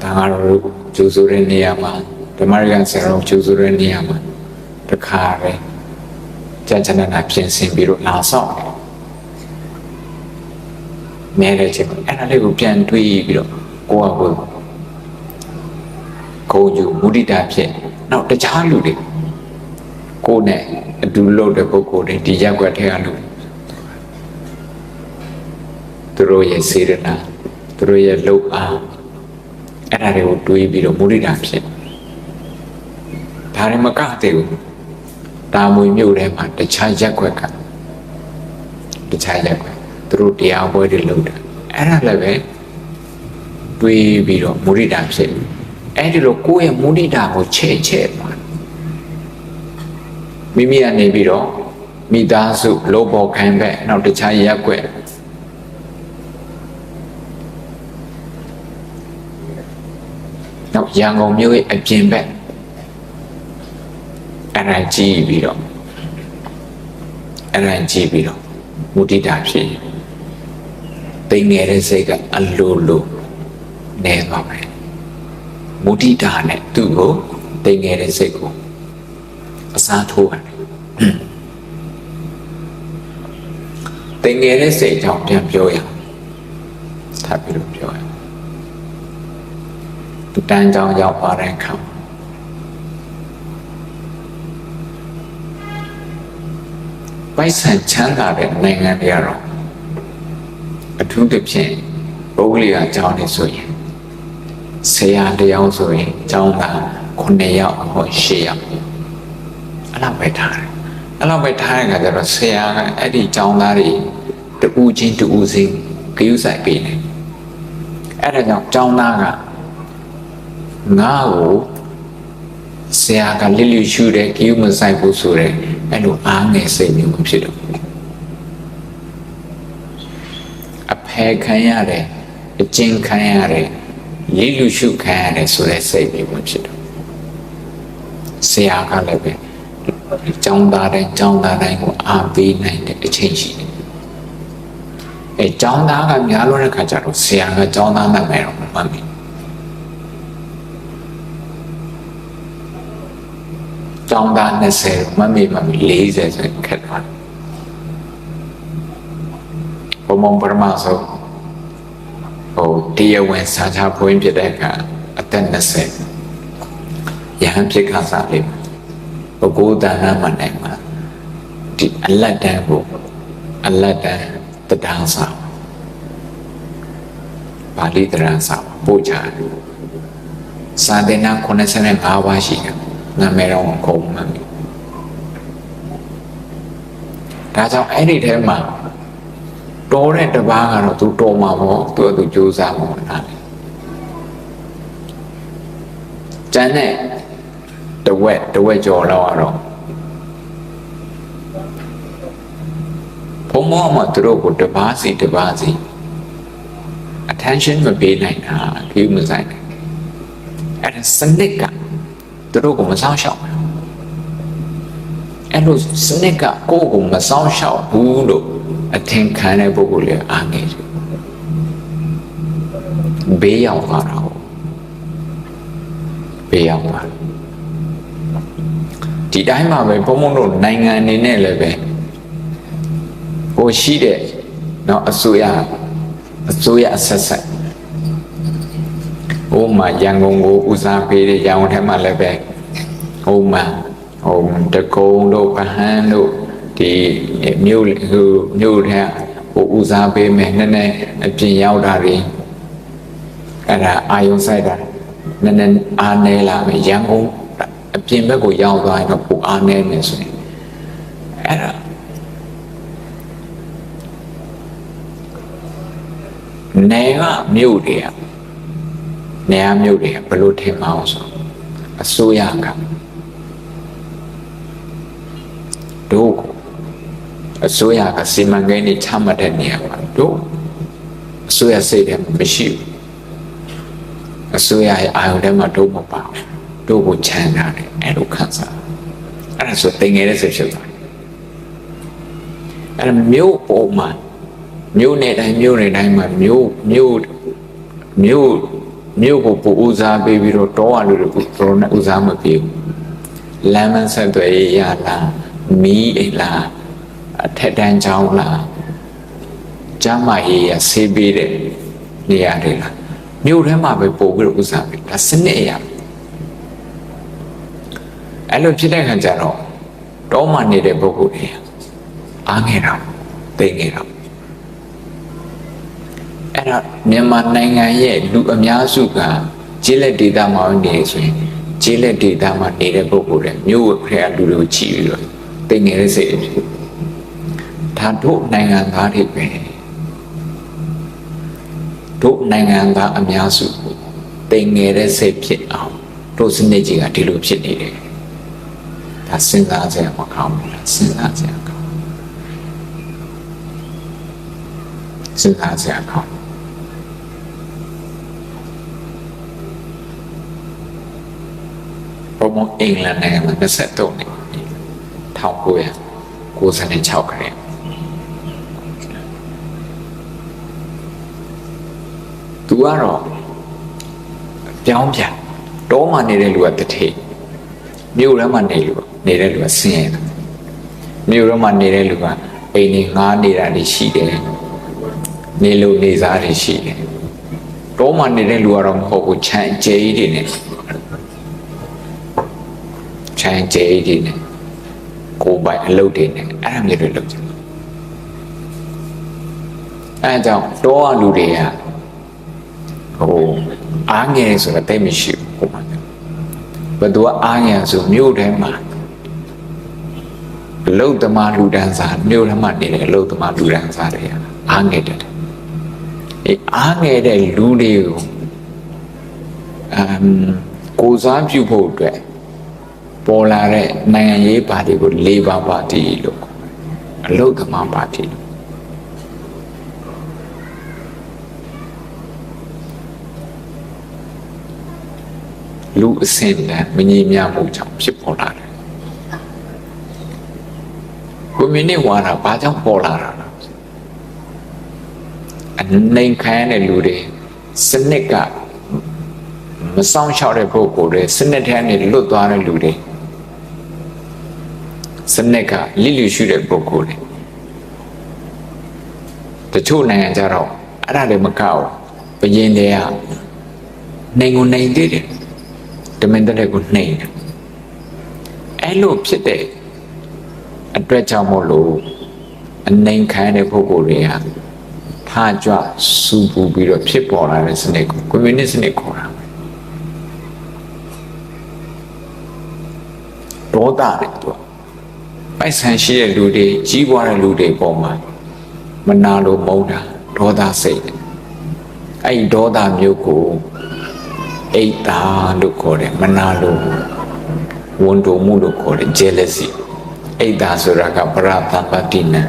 ဒါကတော့ကျူဆိုတဲ့နေရာမှာဓမ္မရကဆရာတော်ကျူဆိုတဲ့နေရာမှာတခါပဲကြာချနာပြင်ဆင်ပြီးတော့လာဆောက်တယ် မဲတဲ့ချက်အဲ့ဒါလေးကိုပြန်တွေးပြီးတော့ကိုယ့်ဟာကိုယ်ယူမုဒိတာဖြစ်နောက်တခြားလူတွေကိုယ်နဲ့အတူလုပ်တဲ့ပုဂ္ဂိုလ်တွေဒီရက်ွက်ထဲကလူသူတို့ရဲ့စေတနာသူတို့ရဲ့လှုပ်အားအဲ့ဒါတွေကိုတွေးပြီးတော့မုဒိတာဖြစ်ဒါတွေမကသေးဘူးတာမွေမြို့ထဲမှာတခြားရက်ွက်ကသူတို့တရားပွဲတွေလုပ်တယ်အဲ့ဒါလည်းပဲတွေးပြီးတော့မုဒိတာဖြစ်အဲ့ဒီလိုကိုယ့်ရဲ့မုဒိတာကိုချဲ့ပါမိမိကနေပြီးတော့မိသားစုလောဘောခံဘက်နောက်တခြားရက်ွက်နောက်ရန်ကုန်မြို့ရဲ့အပြင်ဘက်အဲ့ဒါကြည့်ပြီးတော့မုဒိတာဖြစ်တိမ်ငယ်တဲ့စိတ်ကအလိုလိုနေသွားမယ်မုဒိတာနဲ့သူ့ကိုတိမ်ငယ်တဲ့စိတ်ကိုအစားထိုးရတယ်တိမ်ငယ်တဲ့စိတ်ကြောင့်ပြန်ပြောရထပ်ပြီးတော့ပြောရသူတန်းကြောင်ရောက်ပါတဲ့အခါပိုက်ဆံချမ်းသာတဲ့နိုင်ငံတွေကတော့အထူးသဖြင့်ပုဂ္ဂလိကအကြောင်းတွေဆိုရင်ဆရာတယောက်ဆိုရင်အကြောင်းသား9ယောက်ဟော10ယောက်အဲ့လောက်ပဲထားတယ်အဲ့လောက်ပဲထားတဲ့အခါကျတော့ဆရာကအဲ့ဒီအကြောင်းသားတွေတူးချင်းတူးစင်းဂရုစိုက်ပေးတယ်အဲ့ဒါကြောင့်အကြောင်းသားကငါ့ကိုဆရာကလစ်လျူရှုတဲ့ဂရုမစိုက်ဘူးဆိုတဲ့အဲ့လိုအားငယ်စိတ်မျိုးဖြစ်တော့အဖယ်ခံရတယ်အကျဉ်းခံရတယ်လစ်လျူရှုခံရတယ်ဆိုတဲ့စိတ်မျိုးဖြစ်တော့ဆရာကလည်းပဲကျောင်းသားတိုင်းကိုအားပေးနိုင်တဲ့အချိန်ရှိတယ်အဲကျောင်းသားကများလို့တဲ့ခါကျတော့ဆရာကကျောင်းသားနာမည်တော့မမှတ်မိကျောင်းသား20မမေ့40ဆိုခက်သွားဘုံပရမဆိုတရားဝင်စာချဖွင့်ပြတဲ့အခါအသက်20ရဟန်းဖြစ်ခါစားလေးပုဂ္ဂိုလ်ဒါနမနိုင်မှာဒီအလတ်တန်းတဒန်းစာပါဠိတဒန်းစာပို့ချတယ်စာသင်္နာ85ပါးရှိတယ်နာမည်တော့ခုံမှန်ပြီဒါကြောင့်အဲ့ဒီထဲမှာတော်တဲ့တပားကတော့သူတော်မှာပေါ့သူကြိုးစားမှာနားလေကျန်တဲ့တဝက်ကျော်တော့ဘုံမောမှာသူတို့ကိုတပားစီ attention မပေးနိုင်တာကြည့်မဆိုင်တယ်အဲ့ဒါစနစ်ကသူတို့ကိုမဆောင်ရှောက်ဘူးအဲ့လိုစနစ်ကကိုယ့်ကိုမဆောင်ရှောက်ဘူးလို့အထင်ခံတဲ့ပုဂ္ဂိုလ်လည်းအားငယ်တယ်ဘေးရောက်သွားတာဟုတ်ဘေးရောက်သွားဒီတိုင်းမှာပဲဘုံဘုံတို့နိုင်ငံအနေနဲ့လည်းပဲဟိုရှိတဲ့နော်အစိုးရအဆက်ဆက်ဟိုမှာရန်ကုန်ကိုဦးစားပေးတဲ့ရန်ကုန်ထဲမှာလည်းပဲဟိုမှာတကုံတို့ဗဟန်းတို့ဒီမြို့ထဲဟိုဦးစားပေးမယ်နည်းနည်းအပြင်ရောက်တာတွေအဲ့ဒါအာယုံဆိုင်တာနည်းနည်းအားနေလာမယ်ရန်ကုန်အပြင်ဘက်ကိုရောက်သွားရင်တော့ပိုအားနေမယ်ဆိုရင်အဲ့ဒါ နေကမြို့တွေကနေရာမြို့တွေကဘလို့ထင်မအောင်ဆိုအစိုးရကတို့အစိုးရကစီမံကိန်းတွေချမှတ်တဲ့နေရာမှာတို့အစိုးရစိတ်ထဲမှာမရှိဘူးအစိုးရရဲ့အာရုံထဲမှာတို့မပါဘူးတို့ကိုချမ်းသာတယ်အဲ့လိုခံစားအဲ့ဒါဆိုတင်ငယ်တဲ့စိတ်ဖြစ်သွားတယ်အဲ့ဒါမြို့ပေါ်မှာမြို့နယ်တိုင်းမှာမြို့ကိုပူဦးစားပေးပြီးတော့တောရလူတွေကိုတော်နဲ့ဦးစားမပေးဘူးလမ်းမဆက်သွယ်ရေးရလားမီးအိမ်လားအထက်တန်းကျောင်းလားကျမ်းမာရေးရဆေးပေးတဲ့နေရာတွေလားမြို့ထဲမှာပဲပို့ပြီးတော့ဦးစားပေးဒါစနစ်အရာအဲ့လိုဖြစ်တဲ့ခါကျတော့တောမှာနေတဲ့ပုဂ္ဂိုလ်တွေအားငယ်တာသိငယ်တာအဲ့တော့မြန်မာနိုင်ငံရဲ့လူအများစုကကျေးလက်ဒေသမှာနေဆိုရင်ကျေးလက်ဒေသမှာနေတဲ့ပုဂ္ဂိုလ်တွေမြို့ဝခရလူတွေကိုချီပြီးတော့သိငယ်တဲ့စိတ်ဒါတို့နိုင်ငံသားတွေပဲတို့နိုင်ငံသားအများစုသိငယ်တဲ့စိတ်ဖြစ်အောင်တို့စနစ်ကြီးကဒီလိုဖြစ်နေတယ်ဒါစဉ်းစားစရာမကောင်းဘူးလားစဉ်းစားစရာကောင်းစဉ်းစားစရာကောင်းဘုံအင်္ဂလန်နိုင်ငံမှာ23နှစ်1996ခရက်သူကတော့ပြောင်းပြန်တောမှာနေတဲ့လူကတထေးမြို့ထဲမှာနေတဲ့လူကဆင်းရဲတယ်မြို့ထဲမှာနေတဲ့လူကအိမ်ကြီးငားနေတာတွေရှိတယ်နေလို့နေစားတွေရှိတယ်တောမှာနေတဲ့လူကတော့မဟုတ်ဘူးခြံကျဲကြီးတွေနဲ့ခြံကျဲကြီးတွေနဲ့ကိုယ်ပိုင်အလုပ်တွေနဲ့အဲ့ဒါမျိုးတွေလုပ်ကြတယ်အဲဒါကြောင့်တောကလူတွေကအားငယ်ဆိုတာတိတ်မရှိဘူးဟိုမှာဘယ်သူကအားငယ်ဆိုမြို့ထဲမှာလုံသမားလူဒန်းစားမြို့ထဲမှာနေတယ်လုံသမားလူဒန်းစားတွေအားငယ်တယ်အားငယ်တဲ့လူတွေကိုကိုစားပြုဖို့အတွက်ပေါ်လာတဲ့နိုင်ငံရေးပါတီကိုလေဘာပါတီလို့အလုံသမားပါတီလူအစင်နဲ့မငြိမ်မမှုကြောင့်ဖြစ်ပေါ်လာတယ်ကွန်မြူနစ်ဝါဒဘာကြောင့်ပေါ်လာတာလဲအနေခံရတဲ့လူတွေစနစ်ကမဆောင်ရှောက်တဲ့ပုဂ္ဂိုလ်တွေစနစ်ထဲကနေလွတ်သွားတဲ့လူတွေစနစ်ကလိလူရှုတဲ့ပုဂ္ဂိုလ်တွေတချို့နိုင်ငံကြတော့အဲ့ဒါတွေမကောက်ဘယင်းတွေကနိုင်ကိုနိုင်သေးတယ်တမင်တဲ့ကိုနှိမ့်တယ်အဲ့လိုဖြစ်တဲ့အတွက်ကြောင့်မို့လို့အနေခံတဲ့ပုဂ္ဂိုလ်တွေကထားကြွစူပူပြီးတော့ဖြစ်ပေါ်လာတဲ့စနစ်ကိုကွန်မြူနစ်စနစ်ခေါ်တာဒေါသတဲ့သူပိုက်ဆံရှိတဲ့လူတွေကြီးပွားတဲ့လူတွေပေါ်မှာမနာလိုမုန်းတာဒေါသစိတ်အဲ့ဒီဒေါသမျိုးကိုအိတ်တာလို့ခေါ်တယ်မနာလိုဝန်တိုမှုလို့ခေါ်တယ် jealousy အိတ်တာဆိုတာကပရသပတိနံ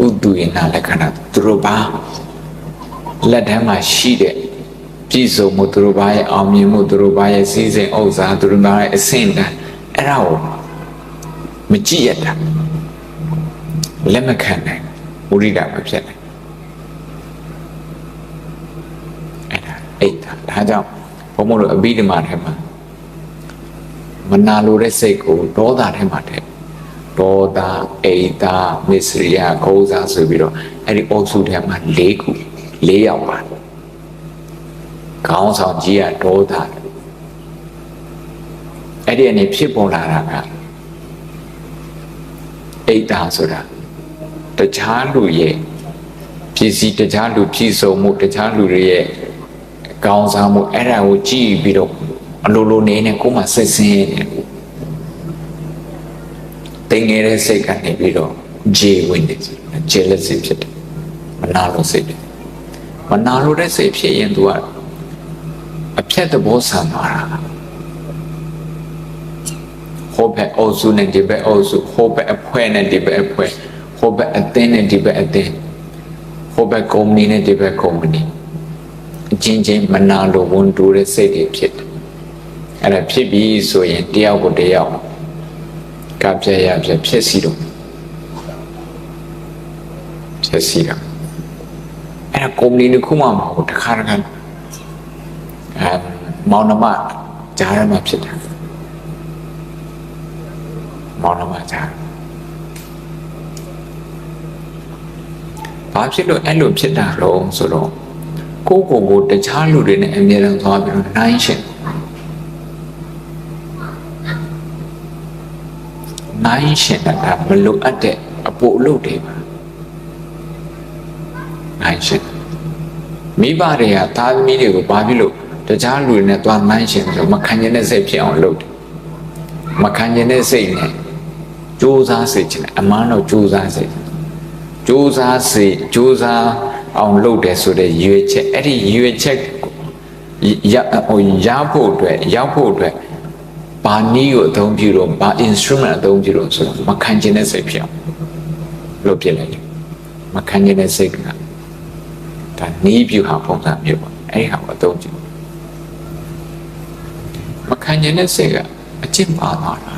ဥတုယနာလက္ခဏာသူတို့ဘာလက်ထမ်းမှာရှိတဲ့ပြည်စုံမှုသူတို့ဘာရဲ့အောင်မြင်မှုသူတို့ဘာရဲ့စီးစိမ်ဥစ္စာသူတို့ဘာရဲ့အဆင့်တန်းအဲ့ဒါကိုမကြည့်ရတာလက်မခံနိုင်ဝိရိဒမဖြစ်နိုင်အဲ့ဒါအိတ်တာဒါကြောင့်ဘုံမို့လို့အဘိဓမ္မာထဲမှာမနာလိုတဲ့စိတ်ကိုဒေါသထဲမှာထည့်ဒေါသအိတ်တာမစ္စရိယခိုးစားဆိုပြီးတော့အဲ့ဒီအုပ်စုထဲမှာ၄ယောက်ပါခေါင်းဆောင်ကြီးကဒေါသအဲ့ဒီအနေဖြစ်ပေါ်လာတာကအိတ်တာဆိုတာတခြားလူရဲ့ပစ္စည်းတခြားလူပြည်စုံမှုတခြားလူတွေရဲ့ကောင်းစားမှုအဲ့ဒါကိုကြည့်ပြီးတော့အလိုလိုနေနဲ့ကိုယ်မှစိတ်ဆင်းရဲတယ်တင်ငယ်တဲ့စိတ်ကနေပြီးတော့ဂျေဝင်တယ် jealousy ဖြစ်တယ်မနာလိုစိတ်တယ် မနာလိုတဲ့စိတ်ဖြစ်ရင်သူကအဖြတ်သဘောဆံပါတာဟောဘက်အုပ်စုနဲ့ဒီဘက်အုပ်စုဟောဘက်အဖွဲ့နဲ့ဒီဘက်အဖွဲ့ဟောဘက်အသင်းနဲ့ဒီဘက်အသင်းဟောဘက်ကုမ္ပဏီနဲ့ဒီဘက်ကုမ္ပဏီအချင်းချင်းမနာလိုဝန်တိုးတဲ့စိတ်တွေဖြစ်တယ်အဲ့ဒါဖြစ်ပြီးဆိုရင်တယောက်ကိုတယောက်ကပြရပြဖြစ်စီတော့ဖြစ်စီတော့အဲ့ဒါကုမ္ပဏီတစ်ခုမှမဟုတ်တခါတခါမောင်နှမကြားရမှာဖြစ်တယ်မောင်နှမကြားဘာဖြစ်လို့အဲ့လိုဖြစ်တာလို့ဆိုတော့ကိုတခြားလူတွေနဲ့အမြဲတမ်းသွားပြီးတော့နိုင်ရှင်တာမလိုအပ်တဲ့အပိုအလုပ်တွေပါနိုင်ရှင်မိဘတွေကသားသမီးတွေကိုဘာဖြစ်လို့တခြားလူတွေနဲ့သွားနိုင်ရှင်ဆိုမခံကျင်တဲ့စိတ်ဖြစ်အောင်လုပ်တယ်မခံကျင်တဲ့စိတ်နဲ့ကြိုးစားစေချင်တယ်အမှန်တော့ကြိုးစားစေကြိုးစားအောင်လုပ်တယ်ဆိုတဲ့ရွေချက်အဲ့ဒီရွေချက်ရဖို့အတွက်ဘာနည်းကိုအသုံးပြုလို့ဘာ instrument အသုံးပြုလို့ဆိုတော့မခံကျင်တဲ့စိတ်ဖြစ်အောင်လုပ်ပြလိုက်တယ်မခံကျင်တဲ့စိတ်ကဒါနည်းပြုဟာပုံစံမျိုးပါအဲ့ဒီဟာကိုအသုံးပြုမခံကျင်တဲ့စိတ်ကအကျင့်ပါသွားတာ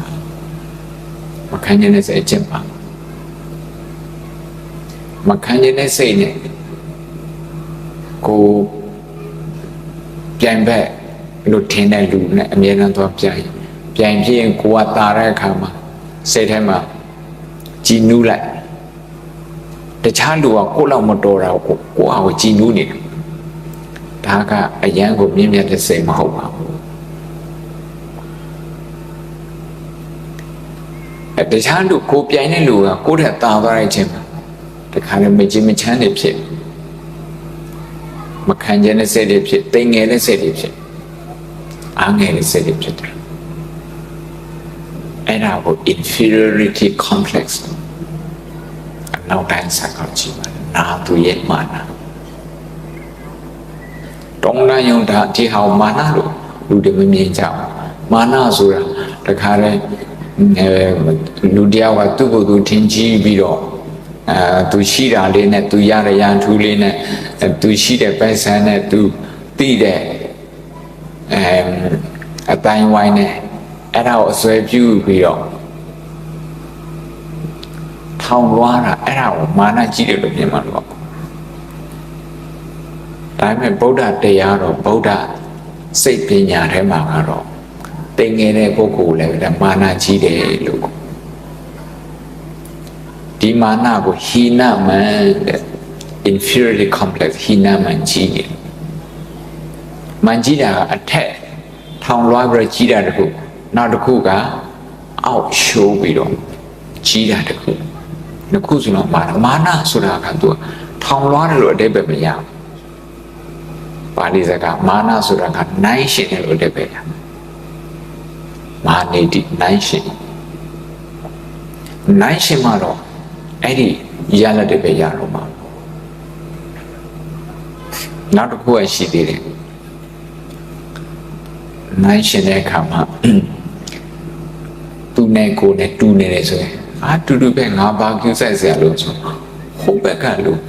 မခံကျင်တဲ့စိတ်အကျင့်ပါမခံကျင်တဲ့စိတ်နဲ့ကိုပြိုင်ဘက်လို့ထင်တဲ့လူနဲ့အမြဲတမ်းသွားပြိုင်ဖြစ်ရင်ကိုကတာတဲ့အခါမှာစိတ်ထဲမှာကြည်နူးလိုက်တခြားလူကကိုလောက်မတော်တာကိုဟာကိုကြည်နူးနေတယ်ဒါကအရန်ကိုမြင့်မြတ်တဲ့စိတ်မဟုတ်ပါဘူးတခြားလူကိုပြိုင်တဲ့လူကကိုယ့်ထက်တာသွားတဲ့အချိန်မှာတခါလည်းမကြည်မချမ်းတွေဖြစ်မခံကျင်တဲ့စိတ်တွေဖြစ်တိမ်ငယ်တဲ့စိတ်တွေဖြစ်အားငယ်တဲ့စိတ်တွေဖြစ်တယ်အဲ့ဒါကို inferiority complex အနောက်တိုင်းစကားကြည့်ပါနာသူရဲ့မာနတောင်းတယုံတာဒီဟောမာနလို့လူတွေမမြင်ကြဘူးမာနဆိုတာတခါလဲလူတယောက်ကသူ့ကိုယ်သူထင်ကြီးပြီးတော့သူရှိတာလေးနဲ့သူရတဲ့ရန်ထူးလေးနဲ့သူရှိတဲ့ပိုက်ဆံနဲ့သူသိတဲ့အတိုင်းဝိုင်းနဲ့အဲ့ဒါကိုအစွဲပြုပြီးတော့ထောင်လွှားတာအဲ့ဒါကိုမာနကြီးတယ်လို့ပြင်မှာလို့ဒါပေမဲ့ဗုဒ္ဓတရားတော့ဗုဒ္ဓစိတ်ပညာထဲမှာကတော့တိမ်ငယ်တဲ့ပုဂ္ဂိုလ်လည်းမာနကြီးတယ်လို့ဒီမာနကိုဟိနမန်တဲ့ inferiority complex ဟိနမန်ကြီးတယ်မန်ကြီးတာကအထက်ထောင်လွှားပြီးကြီးတာတခုနောက်တစ်ခုကအောက်ရှိုးပြီးတော့ကြီးတာတခုနှစ်ခုဆိုတော့မာနဆိုတာကသူထောင်လွှားတယ်လို့အဓိပ္ပာယ်မရဘူးပါဠိစကားမာနဆိုတာကနိုင်ရှင်တယ်လို့အဓိပ္ပာယ်ရမာနေတိနိုင်ရှင်မှာတော့အဲ့ဒီရလက်တွေပဲရတော့မှာနောက်တစ်ခုရှိသေးတယ်နိုင်ရှင်တဲ့အခါမှာသူနဲ့ကိုနဲ့တူနေတယ်ဆိုရင်တူတူပဲငါဘာကျူးဆိုင်စရာလို့ဆိုဟိုဘက်ကလို့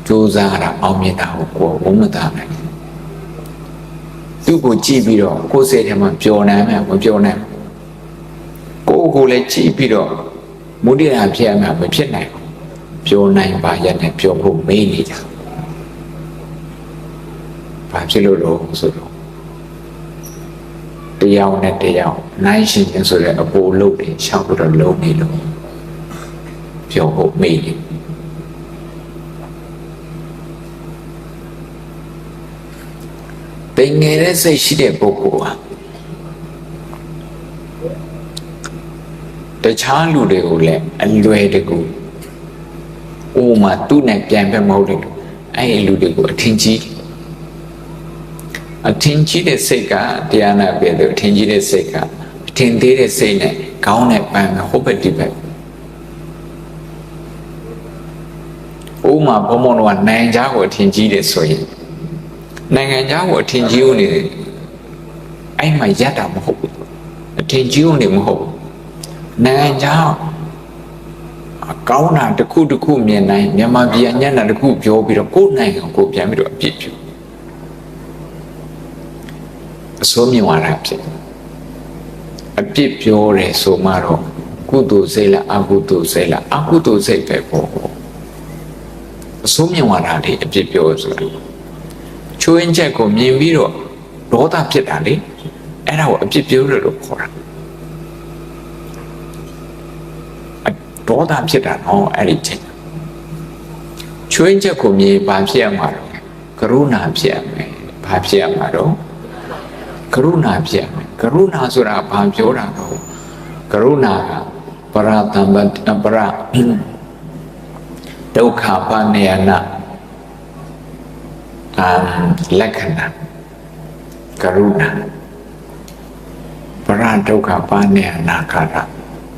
ကြိုးစားတာအောင်မြင်တာကိုဝုန်းမသားနိုင်သူ့ကိုကြည့်ပြီးတော့ကိုယ်စိတ်ထဲမှာပျော်နိုင်မှာမပျော်နိုင်ကိုလည်းကြည့်ပြီးတော့မုဒိတာဖြစ်ရမှာမဖြစ်နိုင်ဘူးပျော်နိုင်ပါရဲ့နဲ့ပျော်ဖို့မေးနေကြဘာဖြစ်လို့လဲဆိုတော့တရားနဲ့တရားနိုင်ရှင်ခြင်းဆိုတဲ့အပိုလုပ်တွေရှောက်ပြီးတော့လုံးနေလို့ပြောဖို့မေးတယ်တိမ်ငယ်တဲ့စိတ်ရှိတဲ့ပုဂ္ဂိုလ်ဟာတခြားလူတွေကိုလည်းအလွယ်တကူဥမာသူ့နဲ့ပြန်ပဲမဟုတ်တယ်အဲ့ဒီလူတွေကိုအထင်ကြီးတဲ့စိတ်ကတရားနာပြတယ်အထင်ကြီးတဲ့စိတ်ကအထင်သေးတဲ့စိတ်နဲ့ခေါင်းနဲ့ပန်းဟိုဘက်ဒီဘက်ဥ ဥမာဘုံဘုံတော့နိုင်ငံခြားကိုအထင်ကြီးတယ်ဆိုရင်နိုင်ငံခြားကိုအထင်ကြီးဦးနေအဲ့မှာရတာမဟုတ်ဘူးအထင်ကြီးဦးနေမဟုတ်ဘူးနိုင်ငံခြားကောင်းတာတစ်ခုတစ်ခုမြင်နိုင်မြန်မာပြည်အညံ့တာတစ်ခုပြောပြီးတော့ကိုယ်နိုင်ငံကိုပြန်ပြီးတော့အပြစ်ပြုအစိုးမြင်သွားတာဖြစ်အပြစ်ပြောတယ်ဆိုမှတော့ကုသိုလ်စိတ်လားအကုသိုလ်စိတ်လားအကုသိုလ်စိတ်ပဲပေါ့အစိုးမြင်သွားတာလေအပြစ်ပြောဆိုတာချိုးရင်ချက်ကိုမြင်ပြီးတော့ဒေါသဖြစ်တာလေအဲ့ဒါကိုအပြစ်ပြောလို့ခေါ်တာဒေါသဖြစ်တာနော်အဲ့ဒီချိန်ချွေးချက်ကိုမြင်ဘာဖြစ်ရမှာတော့ကရုဏာဖြစ်ရမယ်ဘာဖြစ်ရမှာတော့ကရုဏာဖြစ်ရမယ်ကရုဏာဆိုတာဘာပြောတာတော့ကရုဏာကပရတံပပရဒုက္ခပါဏယနာလက္ခဏာကရုဏာပရဒုက္ခပါဏယနာခရ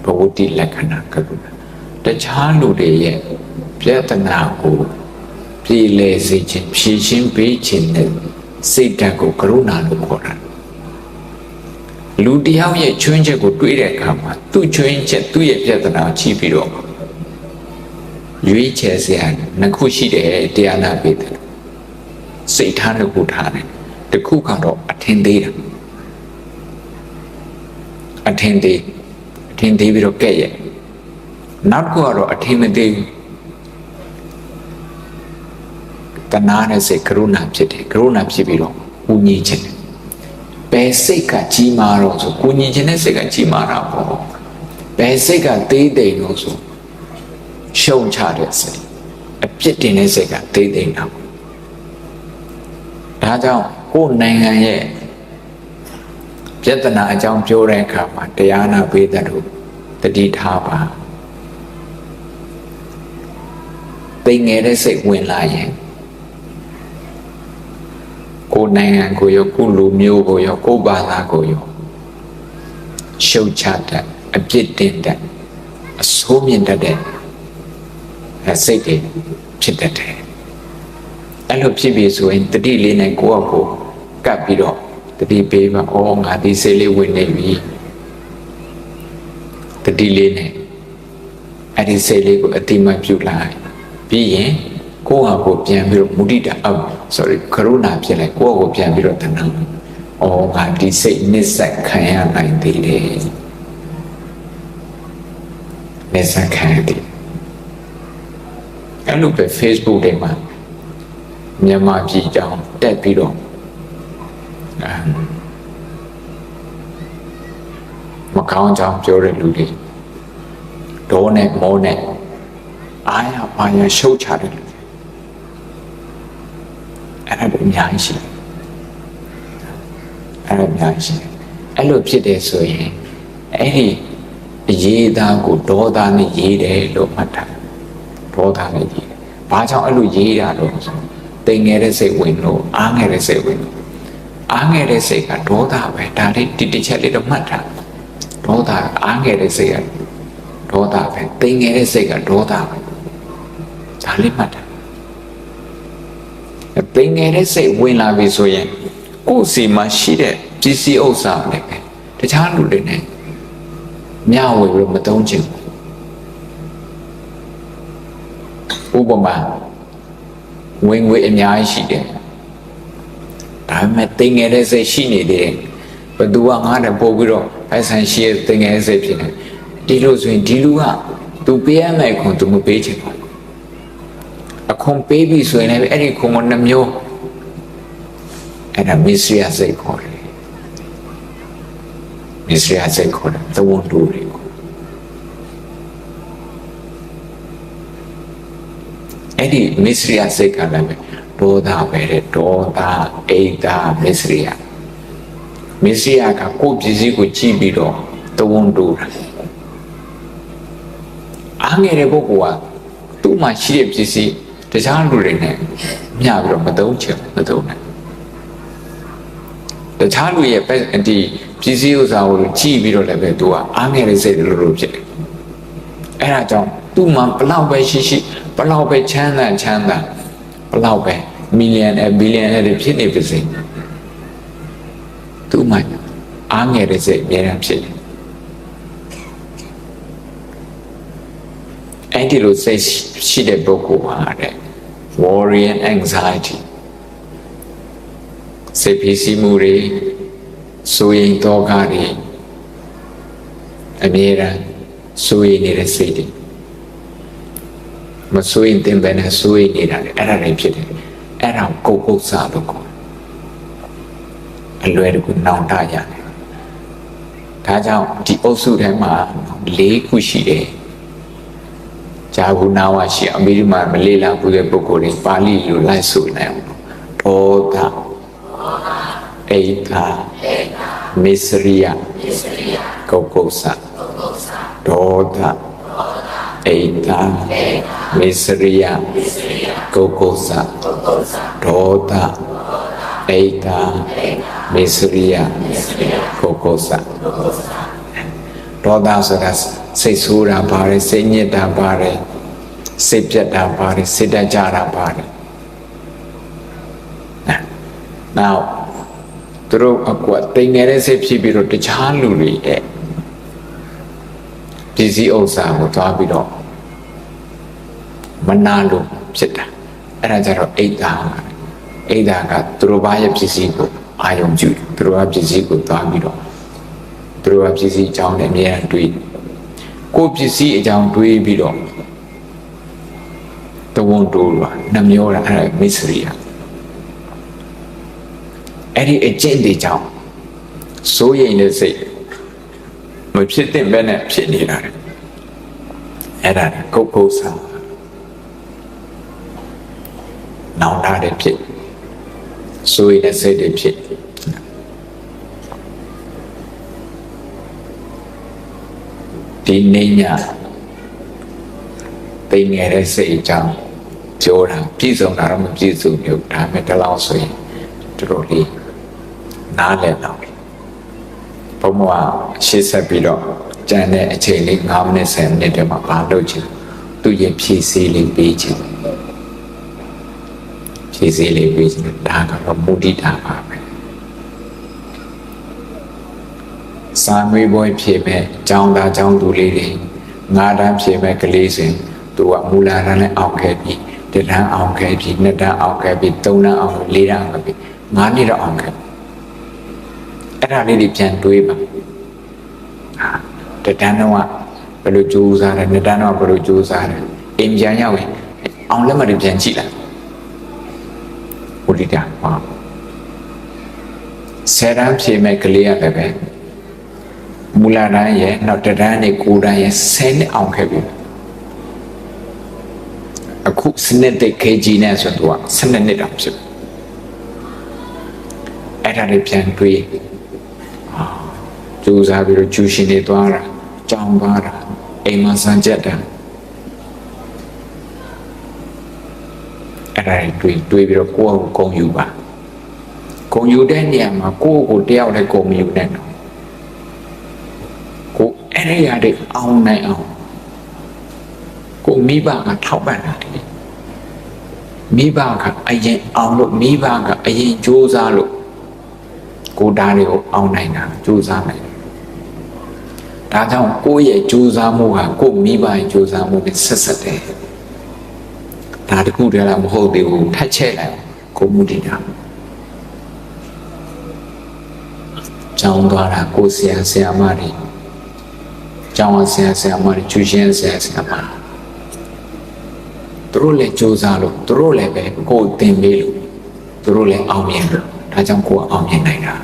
ဘဝတိလက္ခဏာကရုဏာတခြားလူတွေရဲ့ပြဿနာကိုပြည်လဲစေခြင်းဖြေရှင်းပေးခြင်းနဲ့စိတ်ဓာတ်ကိုကရုဏာလို့ခေါ်တာလူတယောက်ရဲ့ချွင်းချက်ကိုတွေးတဲ့အခါမှာသူ့ချွင်းချက်သူ့ရဲ့ပြဿနာကိုကြည့်ပြီးတော့ရွေးချယ်စရာနှစ်ခုရှိတယ်တရားနာပေးတယ်စိတ်ထားတစ်ခုထားတယ်တစ်ခုကတော့အထင်သေးတာအထင်သေးပြီးတော့ကဲ့ရဲ့နောက်တစ်ခုကတော့အထင်မသေးဘူးတဏှာနဲ့စိတ်ကရုဏာဖြစ်တယ်ကရုဏာဖြစ်ပြီးတော့ကုညီခြင်းဘယ်စိတ်ကကြီးမားတော့ဆိုကုညီခြင်းနဲ့စိတ်ကကြီးမားတာပေါ့ဘယ်စိတ်ကသေးသိမ်လို့ဆိုရှုံချတဲ့စိတ်အပြစ်တင်တဲ့စိတ်ကသေးသိမ်တာဒါကြောင့်ကိုယ်နိုင်ငံရဲ့ပြဿနာအကြောင်းပြောတဲ့အခါမှာတရားနာပေးတဲ့တို့တတိထားပါသိငယ်တဲ့စိတ်ဝင်လာရင်ကိုယ်နိုင်ငံကိုရောကိုယ်လူမျိုးကိုရောကိုယ်ဘာသာကိုရောရှုတ်ချတဲ့အပြစ်တင်တဲ့အဆိုးမြင်တဲ့စိတ်တွေဖြစ်တတ်တယ်အဲ့လိုဖြစ်ပြီးဆိုရင်တတိလေးနဲ့ကိုယ့်အကိုကပ်ပြီးတော့တတိပေးပါဩငါဒီစိတ်လေးဝင်နေပြီတတိလေးနဲ့အဲ့ဒီစိတ်လေးကိုအတိမတ်ပြုလိုက်ပြီးရင်ကိုယ့်ဟာကိုပြန်ပြီးတော့မုဒိတာကရုဏာဖြစ်လိုက်ကိုယ့်ဟာကိုပြန်ပြီးတော့တဏှာဩငါဒီစိတ်နစ်ဆက်ခံရနိုင်သေးတယ်နစ်ဆက်ခံရတယ်အဲ့လိုပဲ Facebook တွေမှာမြန်မာပြည်ကြောင်းတက်ပြီးတော့မကောင်းကြောင်းပြောတဲ့လူတွေဒေါနဲ့မောနဲ့အားရပါရရှုတ်ချတယ်အဲ့ဒါအများကြီးရှိတယ်အဲ့လိုဖြစ်တယ်ဆိုရင်အဲ့ဒီအရေးသားကိုဒေါသနဲ့ရေးတယ်လို့မှတ်ထားဒေါသနဲ့ရေးတယ်ဘာကြောင့်အဲ့လိုရေးတာလို့ဆိုတိမ်ငယ်တဲ့စိတ်ဝင်လို့အားငယ်တဲ့စိတ်ဝင်လို့အားငယ်တဲ့စိတ်ကဒေါသပဲဒါလေးတစ်ချက်လေးတော့မှတ်ထားဒေါသအားငယ်တဲ့စိတ်ကဒေါသပဲတိမ်ငယ်တဲ့စိတ်ကဒေါသပဲဒါလေးမှတ်ထားတိမ်ငယ်တဲ့စိတ်ဝင်လာပြီဆိုရင်ကိုယ်စီမှာရှိတဲ့ပစ္စည်းဥစ္စာလည်းပဲတခြားလူတွေနဲ့မျှဝေပြီးမသုံးချင်ဘူးဥပမာဝင်ငွေအများကြီးရှိတယ်ဒါပေမဲ့တိမ်ငယ်တဲ့စိတ်ရှိနေတယ်ဘသူကငါ့နဲ့ပို့ပြီးတော့ဖိုင်ဆိုင်ရှိတဲ့တိမ်ငယ်တဲ့စိတ်ဖြစ်နေဒီလိုဆိုရင်ဒီလူကသူပေးရမယ့်ခွန်သူမပေးချင်ဘူးအခွန်ပေးပြီဆိုရင်လည်းအဲ့ဒီခွန်ကနှမျိုးအဲ့ဒါမစ္စရိယစိတ်ခေါ်တယ်မစ္စရိယစိတ်ခေါ်တယ်သဝန္တူတွေအဲ့ဒီမစ္စရိယစိတ်ကလည်းဒေါသပဲတဲ့ဒေါသအိတ်တာမစ္စရိယကကိုယ့်ပစ္စည်းကိုကြည့်ပြီးတော့သဝန္တူတာအားငယ်တဲ့ပုဂ္ဂိုလ်ကသူ့မှာရှိတဲ့ပစ္စည်းတခြားလူတွေနဲ့မျှပြီးတော့မသုံးနိုင်တခြားလူရဲ့ဒီပစ္စည်းဥစ္စာကိုကြည့်ပြီးတော့လည်းပဲသူကအားငယ်တဲ့စိတ်လိုဖြစ်တယ်အဲ့ဒါကြောင့်သူ့မှာဘလောက်ပဲရှိဘ လောက်ပဲချမ်းသာဘလောက်ပဲမီလီယံနဲ့ဘီလီယံနဲ့ဖြစ်နေပါစေသူ့မှာအားငယ်တဲ့စိတ်အများကြီးဖြစ်တယ်အဲ့ဒီလိုစိတ်ရှိတဲ့ပုဂ္ဂိုလ်ဟာတဲ့ worry and anxiety စိတ်ဖိစီးမှုတွေစိုးရိမ်သောကတွေအမြဲတမ်းစိုးရိမ်နေတဲ့စိတ်တွေမစိုးရိမ်တဲ့ဘယ်နဲ့စိုးရိမ်နေတာလဲအဲ့ဒါတွေဖြစ်တယ်အဲ့ဒါကိုကုတ်စားလို့ခေါ်အလွယ်တကူနောင်တရတယ်ဒါကြောင့်ဒီအုပ်စုထဲမှာ၄ခုရှိတယ်ဂျာဂုနာဝရှိအမေရိမှာမလေးလာဘူးတဲ့ပုဂ္ဂိုလ်တွေပါဠိလိုလိုက်ဆိုနိုင်အောင်ဒေါသအိဒါမစ္စရိယကုတ်ကုတ်စားဒေါသအိဒါမစ္စရိယကုတ်ကုတ်စားဒေါသအိဒါမစ္စရိယကုတ်ကုတ်စားဒေါသဆိုတာစိတ်ဆိုးတာပါတယ်စိတ်ညစ်တာပါတယ်စိတ်ပြတ်တာပါတယ်စိတ်တကြတာပါတယ်နောက်သူတို့အကွက်တိမ်ငယ်တဲ့စိတ်ဖြစ်ပြီးတော့တခြားလူတွေရဲ့ပစ္စည်းဥစ္စာကိုသွားပြီးတော့မနာလို့ဖြစ်တာအဲ့ဒါကြတော့အိဒါကသူတို့ဘာရဲ့ပစ္စည်းကိုအာယုံပြုသူတို့ကပစ္စည်းကိုသွားပြီးတော့သူတို့ကပစ္စည်းအကြောင်းနဲ့အများကြီးတွေးကိုပစ္စည်းအကြောင်းတွေးပြီးတော့တဝန်တိုးတာနှမျောတာအဲ့ဒါမစ္စရိယအဲ့ဒီအကျင့်တွေကြောင့်စိုးရိမ်တဲ့စိတ်မဖြစ်တဲ့ဘက်နဲ့ဖြစ်နေတာအဲ့ဒါကုတ်ကုတ်စားနောင်တတဲ့ဖြစ်စိုးရိမ်တဲ့စိတ်တွေဖြစ်ဒီနေညာတိမ်ငယ်တဲ့စိတ်အကြောင်းပြောတာပြည့်စုံတာတော့မပြည့်စုံဘူးဒါပေမဲ့ဒီလောက်ဆိုရင်တော်တော်လေးနားလည်တော့ဘုံမှာရှေ့ဆက်ပြီးတော့ကျန်တဲ့အချိန်လေး9မိနစ်10မိနစ်တည်းမှာဘာလုပ်ချင်သူရဲ့ဖြည့်ဆည်းလေးပေးချင်ဖြည့်ဆည်းလေးပေးချင်ဒါကတော့မုဒိတာပါပဲစာမေးပွဲဖြေမဲ့ကျောင်းသားကျောင်းသူလေးတွေ9တန်းဖြေမဲ့ကလေးစဉ်သူကမူလာတန်းနဲ့အောင်ခဲ့ပြီ1တန်းအောင်ခဲ့ပြီ2တန်းအောင်ခဲ့ပြီ3တန်းအောင်4တန်းအောင်ခဲ့ပြီ9နှစ်တော့အောင်ခဲ့အဲ့ဒါလေးတွေပြန်တွေးပါ1တန်းတော့ဘယ်လိုကြိုးစားတယ်2တန်းတော့ဘယ်လိုကြိုးစားတယ်အိမ်ပြန်ရောက်ရင်အောင်လက်မှတ်တွေပြန်ကြည့်လိုက်ဘုရားပါ10တန်းဖြေမဲ့ကလေးရတယ်ပဲမူလာတန်းရဲ့နောက်1တန်းနဲ့9တန်းရဲ့10နှစ်အောင်ခဲ့ပြီအခုစနစ်တဲ့ KG နဲ့ဆိုတော့12နှစ်တောင်ဖြစ်အဲ့ဒါလေးပြန်တွေးကြိုးစားပြီးတော့ကျူရှင်တွေသွားတာကြောင်ပါတာအိမ်မှာစံကြက်တာအဲ့ဒါတွေးပြီးတော့ကိုယ့်အကိုဂုံယူပါဂုံယူတဲ့နေရာမှာကိုယ့်ကိုတယောက်လည်းဂုံမယူနဲ့တော့ကိုအဲ့ဒီရတဲ့အောင်နိုင်အောင်ကိုမိဘကထောက်ပံ့တာတယ်မိဘကအရင်အောင်လို့မိဘကအရင်ကြိုးစားလို့ကိုဒါတွေကိုအောင်နိုင်တာကြိုးစားနိုင်ဒါကြောင့်ကိုယ့်ရဲ့ကြိုးစားမှုဟာကိုမိဘရဲ့ကြိုးစားမှုနဲ့ဆက်ဆက်တယ်ဒါတခုတည်းလားမဟုတ်သေးဘူးထပ်ချက်လိုက်ကိုမူတည်တာကျောင်းသွားတာကိုဆရာမတွေကျောင်းဆရာမတွေကျူရှင်ဆရာမသူတို့လည်းကြိုးစားလို့သူတို့လည်းပဲကိုယ်သင်ပေးလို့သူတို့လည်းအောင်မြင်လို့ဒါကြောင့်ကိုယ်အောင်မြင်နိုင်တာ